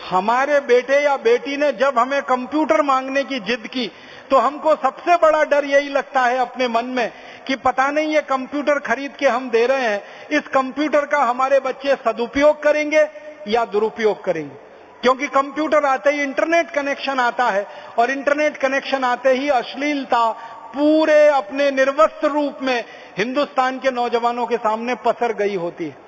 Speaker 1: हमारे बेटे या बेटी ने जब हमें कंप्यूटर मांगने की जिद की तो हमको सबसे बड़ा डर यही लगता है अपने मन में कि पता नहीं ये कंप्यूटर खरीद के हम दे रहे हैं, इस कंप्यूटर का हमारे बच्चे सदुपयोग करेंगे या दुरुपयोग करेंगे। क्योंकि कंप्यूटर आते ही इंटरनेट कनेक्शन आता है और इंटरनेट कनेक्शन आते ही अश्लीलता पूरे अपने निर्वस्त्र रूप में हिंदुस्तान के नौजवानों के सामने पसर गई होती है।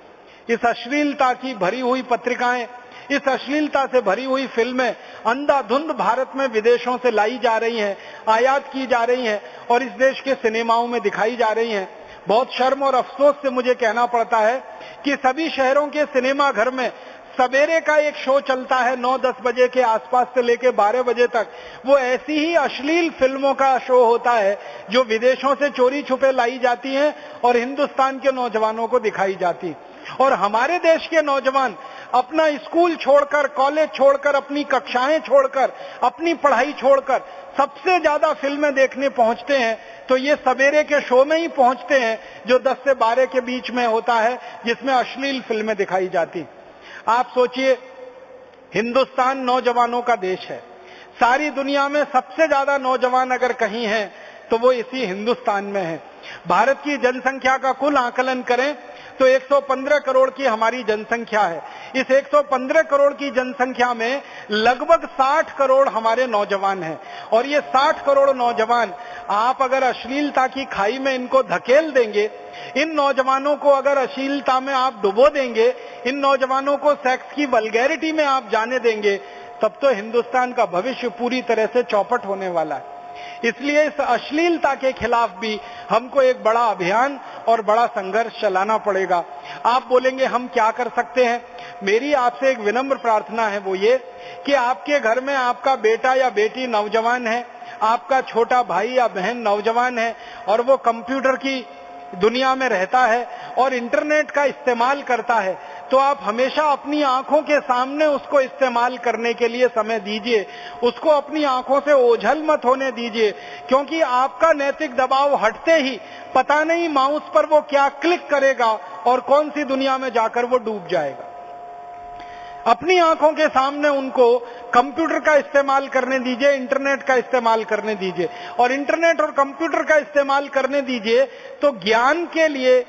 Speaker 1: इस अश्लीलता की भरी हुई पत्रिकाएं, इस अश्लीलता से भरी हुई फिल्में अंधाधुंध भारत में विदेशों से लाई जा रही हैं, आयात की जा रही हैं और इस देश के सिनेमाओं में दिखाई जा रही हैं। बहुत शर्म और अफसोस से मुझे कहना पड़ता है कि सभी शहरों के सिनेमा घर में सवेरे का एक शो चलता है 9-10 बजे के आसपास से लेकर 12 बजे तक। वो ऐसी ही अश्लील फिल्मों का शो होता है जो विदेशों से चोरी छुपे लाई जाती हैं और हिंदुस्तान के नौजवानों को दिखाई जाती। और हमारे देश के नौजवान अपना स्कूल छोड़कर, कॉलेज छोड़कर, अपनी कक्षाएं छोड़कर, अपनी पढ़ाई छोड़कर सबसे ज्यादा फिल्में देखने पहुंचते हैं तो ये सवेरे के शो में ही पहुंचते हैं जो 10 से 12 के बीच में होता है, जिसमें अश्लील फिल्में दिखाई जाती। आप सोचिए, हिंदुस्तान नौजवानों का देश है। सारी दुनिया में सबसे ज्यादा नौजवान अगर कहीं हैं तो वो इसी हिंदुस्तान में है। भारत की जनसंख्या का कुल आकलन करें तो 115 करोड़ की हमारी जनसंख्या है। इस 115 करोड़ की जनसंख्या में लगभग 60 करोड़ हमारे नौजवान हैं और ये 60 करोड़ नौजवान आप अगर अश्लीलता की खाई में इनको धकेल देंगे, इन नौजवानों को अगर अश्लीलता में आप डुबो देंगे, इन नौजवानों को सेक्स की वल्गैरिटी में आप जाने देंगे, तब तो हिंदुस्तान का भविष्य पूरी तरह से चौपट होने वाला है। इसलिए इस अश्लीलता के खिलाफ भी हमको एक बड़ा अभियान और बड़ा संघर्ष चलाना पड़ेगा। आप बोलेंगे हम क्या कर सकते हैं? मेरी आपसे एक विनम्र प्रार्थना है, वो ये कि आपके घर में आपका बेटा या बेटी नौजवान है, आपका छोटा भाई या बहन नौजवान है और वो कंप्यूटर की दुनिया में रहता है और इंटरनेट का इस्तेमाल करता है, तो आप हमेशा अपनी आंखों के सामने उसको इस्तेमाल करने के लिए समय दीजिए, उसको अपनी आंखों से ओझल मत होने दीजिए, क्योंकि आपका नैतिक दबाव हटते ही पता नहीं माउस पर वो क्या क्लिक करेगा और कौन सी दुनिया में जाकर वो डूब जाएगा। अपनी आंखों के सामने उनको कंप्यूटर का इस्तेमाल करने दीजिए, इंटरनेट का इस्तेमाल करने दीजिए और इंटरनेट और कंप्यूटर का इस्तेमाल करने दीजिए तो ज्ञान के लिए,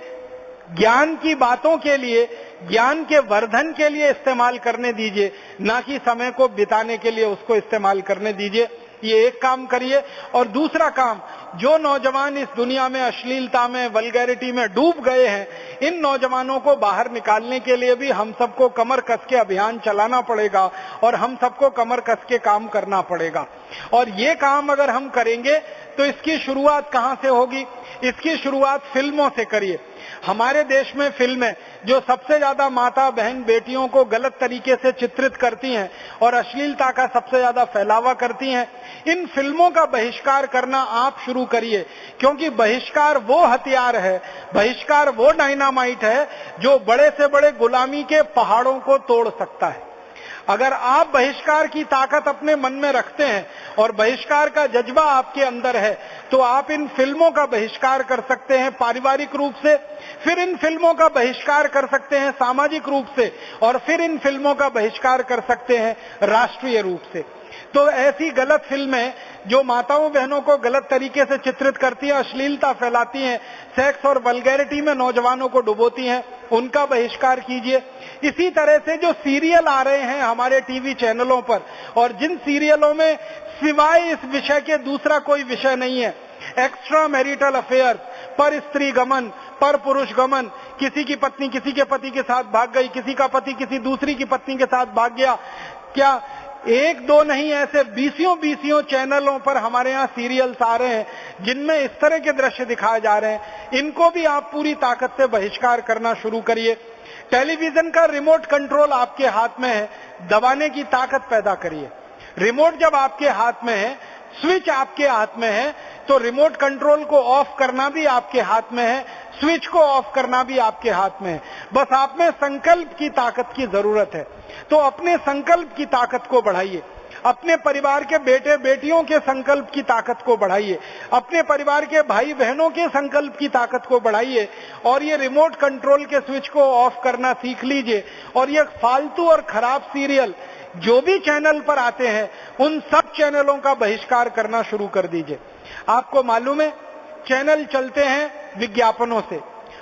Speaker 1: ज्ञान की बातों के लिए, ज्ञान के वर्धन के लिए इस्तेमाल करने दीजिए, ना कि समय को बिताने के लिए उसको इस्तेमाल करने दीजिए। ये एक काम करिए। और दूसरा काम, जो नौजवान इस दुनिया में अश्लीलता में, वल्गैरिटी में डूब गए हैं, इन नौजवानों को बाहर निकालने के लिए भी हम सबको कमर कस के अभियान चलाना पड़ेगा और हम सबको कमर कस के काम करना पड़ेगा। और ये काम अगर हम करेंगे तो इसकी शुरुआत कहां से होगी? इसकी शुरुआत फिल्मों से करिए। हमारे देश में फिल्में जो सबसे ज्यादा माता बहन बेटियों को गलत तरीके से चित्रित करती हैं और अश्लीलता का सबसे ज्यादा फैलावा करती हैं, इन फिल्मों का बहिष्कार करना आप शुरू करिए, क्योंकि बहिष्कार वो हथियार है, बहिष्कार वो डायनामाइट है जो बड़े से बड़े गुलामी के पहाड़ों को तोड़ सकता है। अगर आप बहिष्कार की ताकत अपने मन में रखते हैं और बहिष्कार का जज्बा आपके अंदर है तो आप इन फिल्मों का बहिष्कार कर सकते हैं पारिवारिक रूप से, फिर इन फिल्मों का बहिष्कार कर सकते हैं सामाजिक रूप से और फिर इन फिल्मों का बहिष्कार कर सकते हैं राष्ट्रीय रूप से। तो ऐसी गलत फिल्में जो माताओं बहनों को गलत तरीके से चित्रित करती हैं, अश्लीलता फैलाती हैं, सेक्स और वल्गैरिटी में नौजवानों को डुबोती हैं, उनका बहिष्कार कीजिए। इसी तरह से जो सीरियल आ रहे हैं हमारे टीवी चैनलों पर और जिन सीरियलों में सिवाय इस विषय के दूसरा कोई विषय नहीं है, एक्स्ट्रा मैरिटल अफेयर, पर स्त्री गमन, पर पुरुष गमन, किसी की पत्नी किसी के पति के साथ भाग गई, किसी का पति किसी दूसरी की पत्नी के साथ भाग गया, क्या एक दो नहीं ऐसे बीसियों चैनलों पर हमारे यहाँ सीरियल्स आ रहे हैं जिनमें इस तरह के दृश्य दिखाए जा रहे हैं। इनको भी आप पूरी ताकत से बहिष्कार करना शुरू करिए। टेलीविजन का रिमोट कंट्रोल आपके हाथ में है, दबाने की ताकत पैदा करिए। रिमोट जब आपके हाथ में है, स्विच आपके हाथ में है, तो रिमोट कंट्रोल को ऑफ करना भी आपके हाथ में है, स्विच को ऑफ करना भी आपके हाथ में है। बस आप में संकल्प की ताकत की जरूरत है। तो अपने संकल्प की ताकत को बढ़ाइए, अपने परिवार के बेटे बेटियों के संकल्प की ताकत को बढ़ाइए, अपने परिवार के भाई बहनों के संकल्प की ताकत को बढ़ाइए और ये रिमोट कंट्रोल के स्विच को ऑफ करना सीख लीजिए। और ये फालतू और खराब सीरियल, जो भी चैनल पर आते हैं उन सब चैनलों का बहिष्कार करना शुरू कर दीजिए। आपको मालूम है चैनल चलते हैं विज्ञापनों से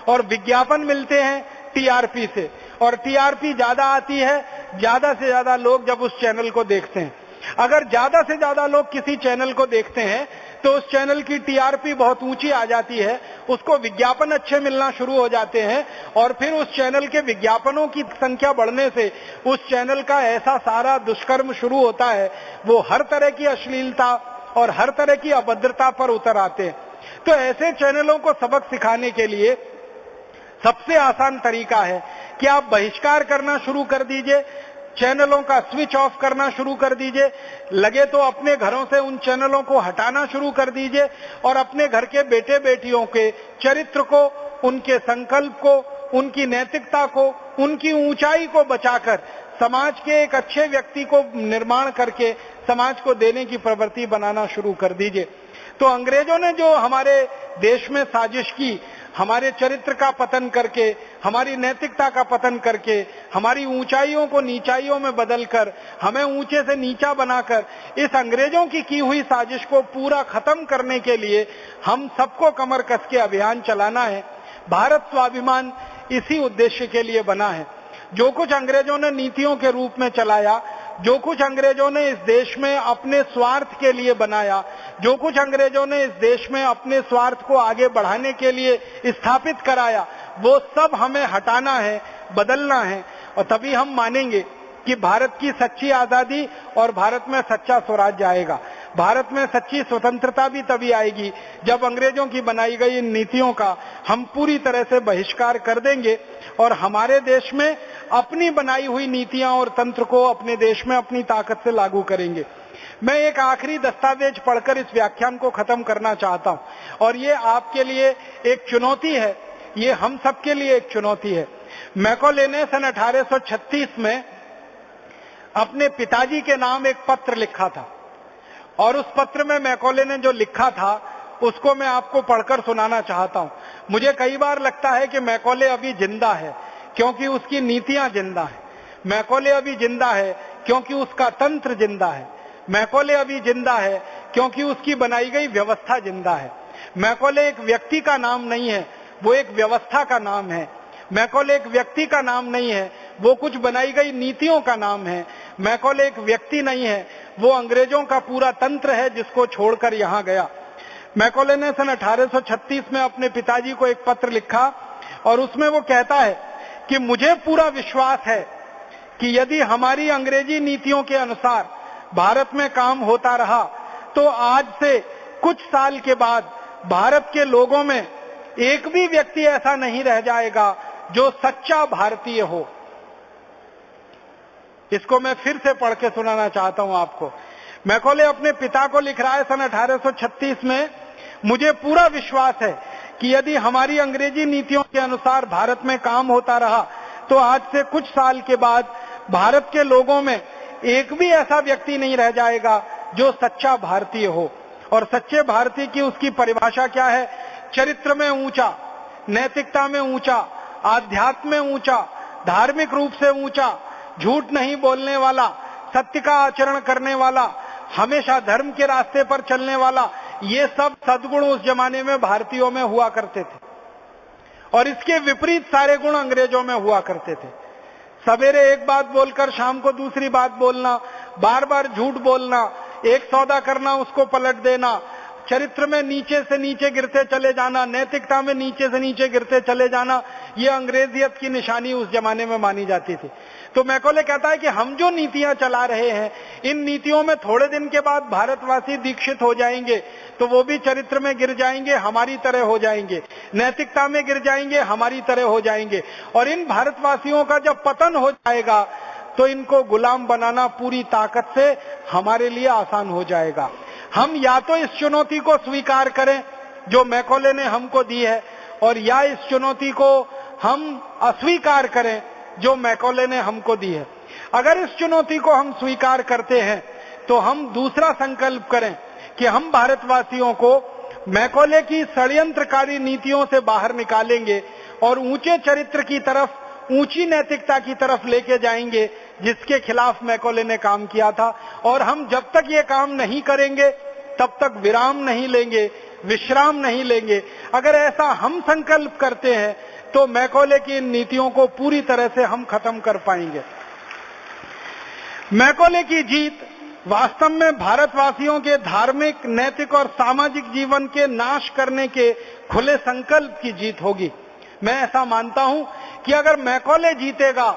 Speaker 1: और विज्ञापन मिलते हैं टीआरपी से, और टीआरपी ज्यादा आती है ज्यादा से ज्यादा लोग जब उस चैनल को देखते हैं। अगर ज्यादा से ज्यादा लोग किसी चैनल को देखते हैं तो उस चैनल की टीआरपी बहुत ऊंची आ जाती है, उसको विज्ञापन अच्छे मिलना शुरू हो जाते हैं, और फिर उस चैनल के विज्ञापनों की संख्या बढ़ने से उस चैनल का ऐसा सारा दुष्कर्म शुरू होता है, वो हर तरह की अश्लीलता और हर तरह की अभद्रता पर उतर आते हैं। तो ऐसे चैनलों को सबक सिखाने के लिए सबसे आसान तरीका है कि आप बहिष्कार करना शुरू कर दीजिए, चैनलों का स्विच ऑफ करना शुरू कर दीजिए, लगे तो अपने घरों से उन चैनलों को हटाना शुरू कर दीजिए और अपने घर के बेटे बेटियों के चरित्र को, उनके संकल्प को, उनकी नैतिकता को, उनकी ऊंचाई को बचाकर समाज के एक अच्छे व्यक्ति को निर्माण करके समाज को देने की प्रवृत्ति बनाना शुरू कर दीजिए। तो अंग्रेजों ने जो हमारे देश में साजिश की, हमारे चरित्र का पतन करके, हमारी नैतिकता का पतन करके, हमारी ऊंचाइयों को नीचाइयों में बदलकर, हमें ऊंचे से नीचा बनाकर, इस अंग्रेजों की हुई साजिश को पूरा खत्म करने के लिए हम सबको कमर कस के अभियान चलाना है। भारत स्वाभिमान इसी उद्देश्य के लिए बना है। जो कुछ अंग्रेजों ने नीतियों के रूप में चलाया, जो कुछ अंग्रेजों ने इस देश में अपने स्वार्थ के लिए बनाया, जो कुछ अंग्रेजों ने इस देश में अपने स्वार्थ को आगे बढ़ाने के लिए स्थापित कराया, वो सब हमें हटाना है, बदलना है, और तभी हम मानेंगे कि भारत की सच्ची आजादी और भारत में सच्चा स्वराज्य आएगा। भारत में सच्ची स्वतंत्रता भी तभी आएगी जब अंग्रेजों की बनाई गई इन नीतियों का हम पूरी तरह से बहिष्कार कर देंगे और हमारे देश में अपनी बनाई हुई नीतियां और तंत्र को अपने देश में अपनी ताकत से लागू करेंगे। मैं एक आखिरी दस्तावेज पढ़कर इस व्याख्यान को खत्म करना चाहता हूं, और ये आपके लिए एक चुनौती है, ये हम सबके लिए एक चुनौती है। मैकॉले ने सन 1836 में अपने पिताजी के नाम एक पत्र लिखा था, और उस पत्र में मैकॉले ने जो लिखा था उसको मैं आपको पढ़कर सुनाना चाहता हूं। मुझे कई बार लगता है कि मैकॉले अभी जिंदा है क्योंकि उसकी नीतियां जिंदा है। मैकॉले अभी जिंदा है क्योंकि उसका तंत्र जिंदा है। मैकॉले अभी जिंदा है क्योंकि उसकी बनाई गई व्यवस्था जिंदा है। मैकॉले एक व्यक्ति का नाम नहीं है, वो एक व्यवस्था का नाम है। मैकॉले एक व्यक्ति का नाम नहीं है, वो कुछ बनाई गई नीतियों का नाम है। मैकॉले एक व्यक्ति नहीं है, वो अंग्रेजों का पूरा तंत्र है जिसको छोड़कर यहां गया। मैकॉले ने सन 1836 में अपने पिताजी को एक पत्र लिखा और उसमें वो कहता है कि मुझे पूरा विश्वास है कि यदि हमारी अंग्रेजी नीतियों के अनुसार भारत में काम होता रहा तो आज से कुछ साल के बाद भारत के लोगों में एक भी व्यक्ति ऐसा नहीं रह जाएगा जो सच्चा भारतीय हो। इसको मैं फिर से पढ़ के सुनाना चाहता हूं आपको। मैकॉले अपने पिता को लिख रहा है सन 1836 में, मुझे पूरा विश्वास है कि यदि हमारी अंग्रेजी नीतियों के अनुसार भारत में काम होता रहा तो आज से कुछ साल के बाद भारत के लोगों में एक भी ऐसा व्यक्ति नहीं रह जाएगा जो सच्चा भारतीय हो। और सच्चे भारतीय की उसकी परिभाषा क्या है? चरित्र में ऊंचा, नैतिकता में ऊंचा, आध्यात्म में ऊंचा, धार्मिक रूप से ऊंचा, झूठ नहीं बोलने वाला, सत्य का आचरण करने वाला, हमेशा धर्म के रास्ते पर चलने वाला। ये सब सद्गुण उस जमाने में भारतीयों में हुआ करते थे और इसके विपरीत सारे गुण अंग्रेजों में हुआ करते थे। सवेरे एक बात बोलकर शाम को दूसरी बात बोलना, बार बार झूठ बोलना, एक सौदा करना उसको पलट देना, चरित्र में नीचे से नीचे गिरते चले जाना, नैतिकता में नीचे से नीचे गिरते चले जाना, ये अंग्रेजियत की निशानी उस जमाने में मानी जाती थी। तो मैकॉले कहता है कि हम जो नीतियां चला रहे हैं, इन नीतियों में थोड़े दिन के बाद भारतवासी दीक्षित हो जाएंगे तो वो भी चरित्र में गिर जाएंगे, हमारी तरह हो जाएंगे, नैतिकता में गिर जाएंगे, हमारी तरह हो जाएंगे, और इन भारतवासियों का जब पतन हो जाएगा तो इनको गुलाम बनाना पूरी ताकत से हमारे लिए आसान हो जाएगा। हम या तो इस चुनौती को स्वीकार करें जो मैकॉले ने हमको दी है, और या इस चुनौती को हम अस्वीकार करें जो मैकॉले ने हमको दी है। अगर इस चुनौती को हम स्वीकार करते हैं तो हम दूसरा संकल्प करें कि हम भारतवासियों को मैकॉले की षड्यंत्रकारी नीतियों से बाहर निकालेंगे और ऊंचे चरित्र की तरफ, ऊंची नैतिकता की तरफ लेके जाएंगे, जिसके खिलाफ मैकॉले ने काम किया था। और हम जब तक ये काम नहीं करेंगे तब तक विराम नहीं लेंगे, विश्राम नहीं लेंगे। अगर ऐसा हम संकल्प करते हैं तो मैकॉले की इन नीतियों को पूरी तरह से हम खत्म कर पाएंगे। मैकॉले की जीत वास्तव में भारतवासियों के धार्मिक, नैतिक और सामाजिक जीवन के नाश करने के खुले संकल्प की जीत होगी। मैं ऐसा मानता हूं कि अगर मैकॉले जीतेगा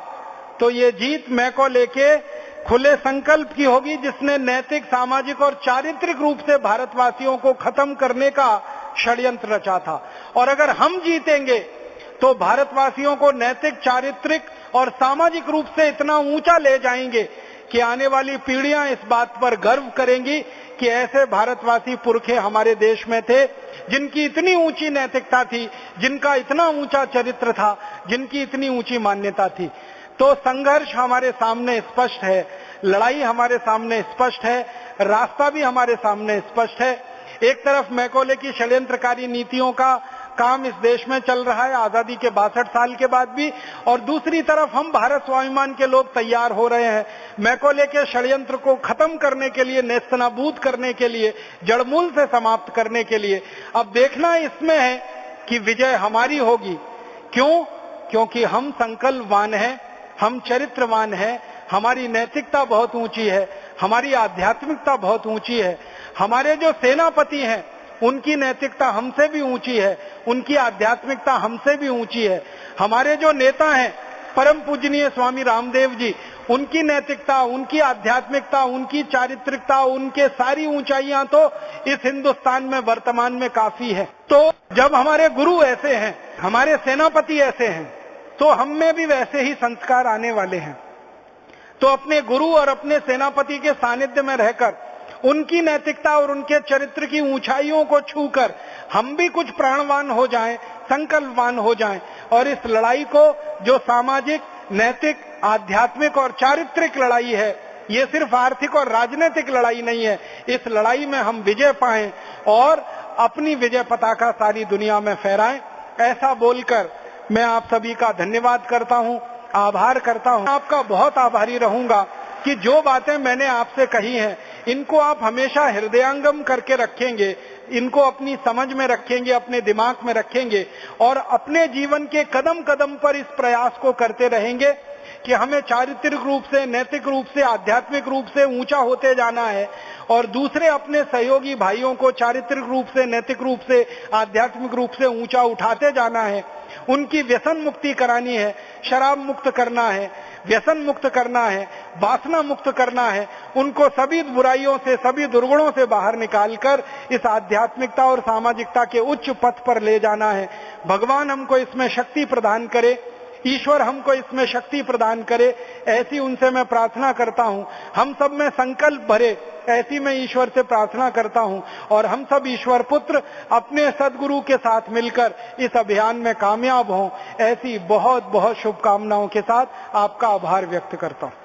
Speaker 1: तो ये जीत मैकॉले के खुले संकल्प की होगी, जिसने नैतिक, सामाजिक और चारित्रिक रूप से भारतवासियों को खत्म करने का षड्यंत्र रचा था। और अगर हम जीतेंगे तो भारतवासियों को नैतिक, चारित्रिक और सामाजिक रूप से इतना ऊंचा ले जाएंगे कि आने वाली पीढ़ियां इस बात पर गर्व करेंगी कि ऐसे भारतवासी पुरखे हमारे देश में थे, जिनकी इतनी ऊंची नैतिकता थी, जिनका इतना ऊंचा चरित्र था, जिनकी इतनी ऊंची मान्यता थी। तो संघर्ष हमारे सामने स्पष्ट है, लड़ाई हमारे सामने स्पष्ट है, रास्ता भी हमारे सामने स्पष्ट है। एक तरफ मैकॉले की षड्यंत्रकारी नीतियों का काम इस देश में चल रहा है आजादी के 62 साल के बाद भी, और दूसरी तरफ हम भारत स्वाभिमान के लोग तैयार हो रहे हैं मैकॉले के षड्यंत्र को खत्म करने के लिए, नेस्तनाबूद करने के लिए, जड़मूल से समाप्त करने के लिए। अब देखना इसमें है कि विजय हमारी होगी। क्यों? क्योंकि हम संकल्पवान हैं, हम चरित्रवान हैं, हमारी नैतिकता बहुत ऊंची है, हमारी आध्यात्मिकता बहुत ऊंची है। हमारे जो सेनापति हैं उनकी नैतिकता हमसे भी ऊंची है, उनकी आध्यात्मिकता हमसे भी ऊंची है। हमारे जो नेता हैं परम पूजनीय स्वामी रामदेव जी, उनकी नैतिकता, उनकी आध्यात्मिकता, उनकी चारित्रिकता, उनके सारी ऊंचाइयां तो इस हिंदुस्तान में वर्तमान में काफी है। तो जब हमारे गुरु ऐसे हैं, हमारे सेनापति ऐसे हैं, तो हम में भी वैसे ही संस्कार आने वाले हैं। तो अपने गुरु और अपने सेनापति के सानिध्य में रहकर, उनकी नैतिकता और उनके चरित्र की ऊंचाइयों को छूकर हम भी कुछ प्राणवान हो जाएं, संकल्पवान हो जाएं, और इस लड़ाई को, जो सामाजिक, नैतिक, आध्यात्मिक और चारित्रिक लड़ाई है, ये सिर्फ आर्थिक और राजनीतिक लड़ाई नहीं है, इस लड़ाई में हम विजय पाएं और अपनी विजय पताका सारी दुनिया में फहराएं। ऐसा बोलकर मैं आप सभी का धन्यवाद करता हूं, आभार करता हूं। आपका बहुत आभारी रहूंगा कि जो बातें मैंने आपसे कही हैं, इनको आप हमेशा हृदयांगम करके रखेंगे, इनको अपनी समझ में रखेंगे, अपने दिमाग में रखेंगे, और अपने जीवन के कदम कदम पर इस प्रयास को करते रहेंगे कि हमें चारित्रिक रूप से, नैतिक रूप से, आध्यात्मिक रूप से ऊंचा होते जाना है, और दूसरे अपने सहयोगी भाइयों को चारित्रिक रूप से, नैतिक रूप से, आध्यात्मिक रूप से ऊंचा उठाते जाना है। उनकी व्यसन मुक्ति करानी है, शराब मुक्त करना है, व्यसन मुक्त करना है, वासना मुक्त करना है, उनको सभी बुराइयों से, सभी दुर्गुणों से बाहर निकालकर इस आध्यात्मिकता और सामाजिकता के उच्च पथ पर ले जाना है। भगवान हमको इसमें शक्ति प्रदान करे, ईश्वर हमको इसमें शक्ति प्रदान करे, ऐसी उनसे मैं प्रार्थना करता हूं। हम सब में संकल्प भरे, ऐसी मैं ईश्वर से प्रार्थना करता हूं, और हम सब ईश्वर पुत्र अपने सदगुरु के साथ मिलकर इस अभियान में कामयाब हों, ऐसी बहुत बहुत शुभकामनाओं के साथ आपका आभार व्यक्त करता हूं।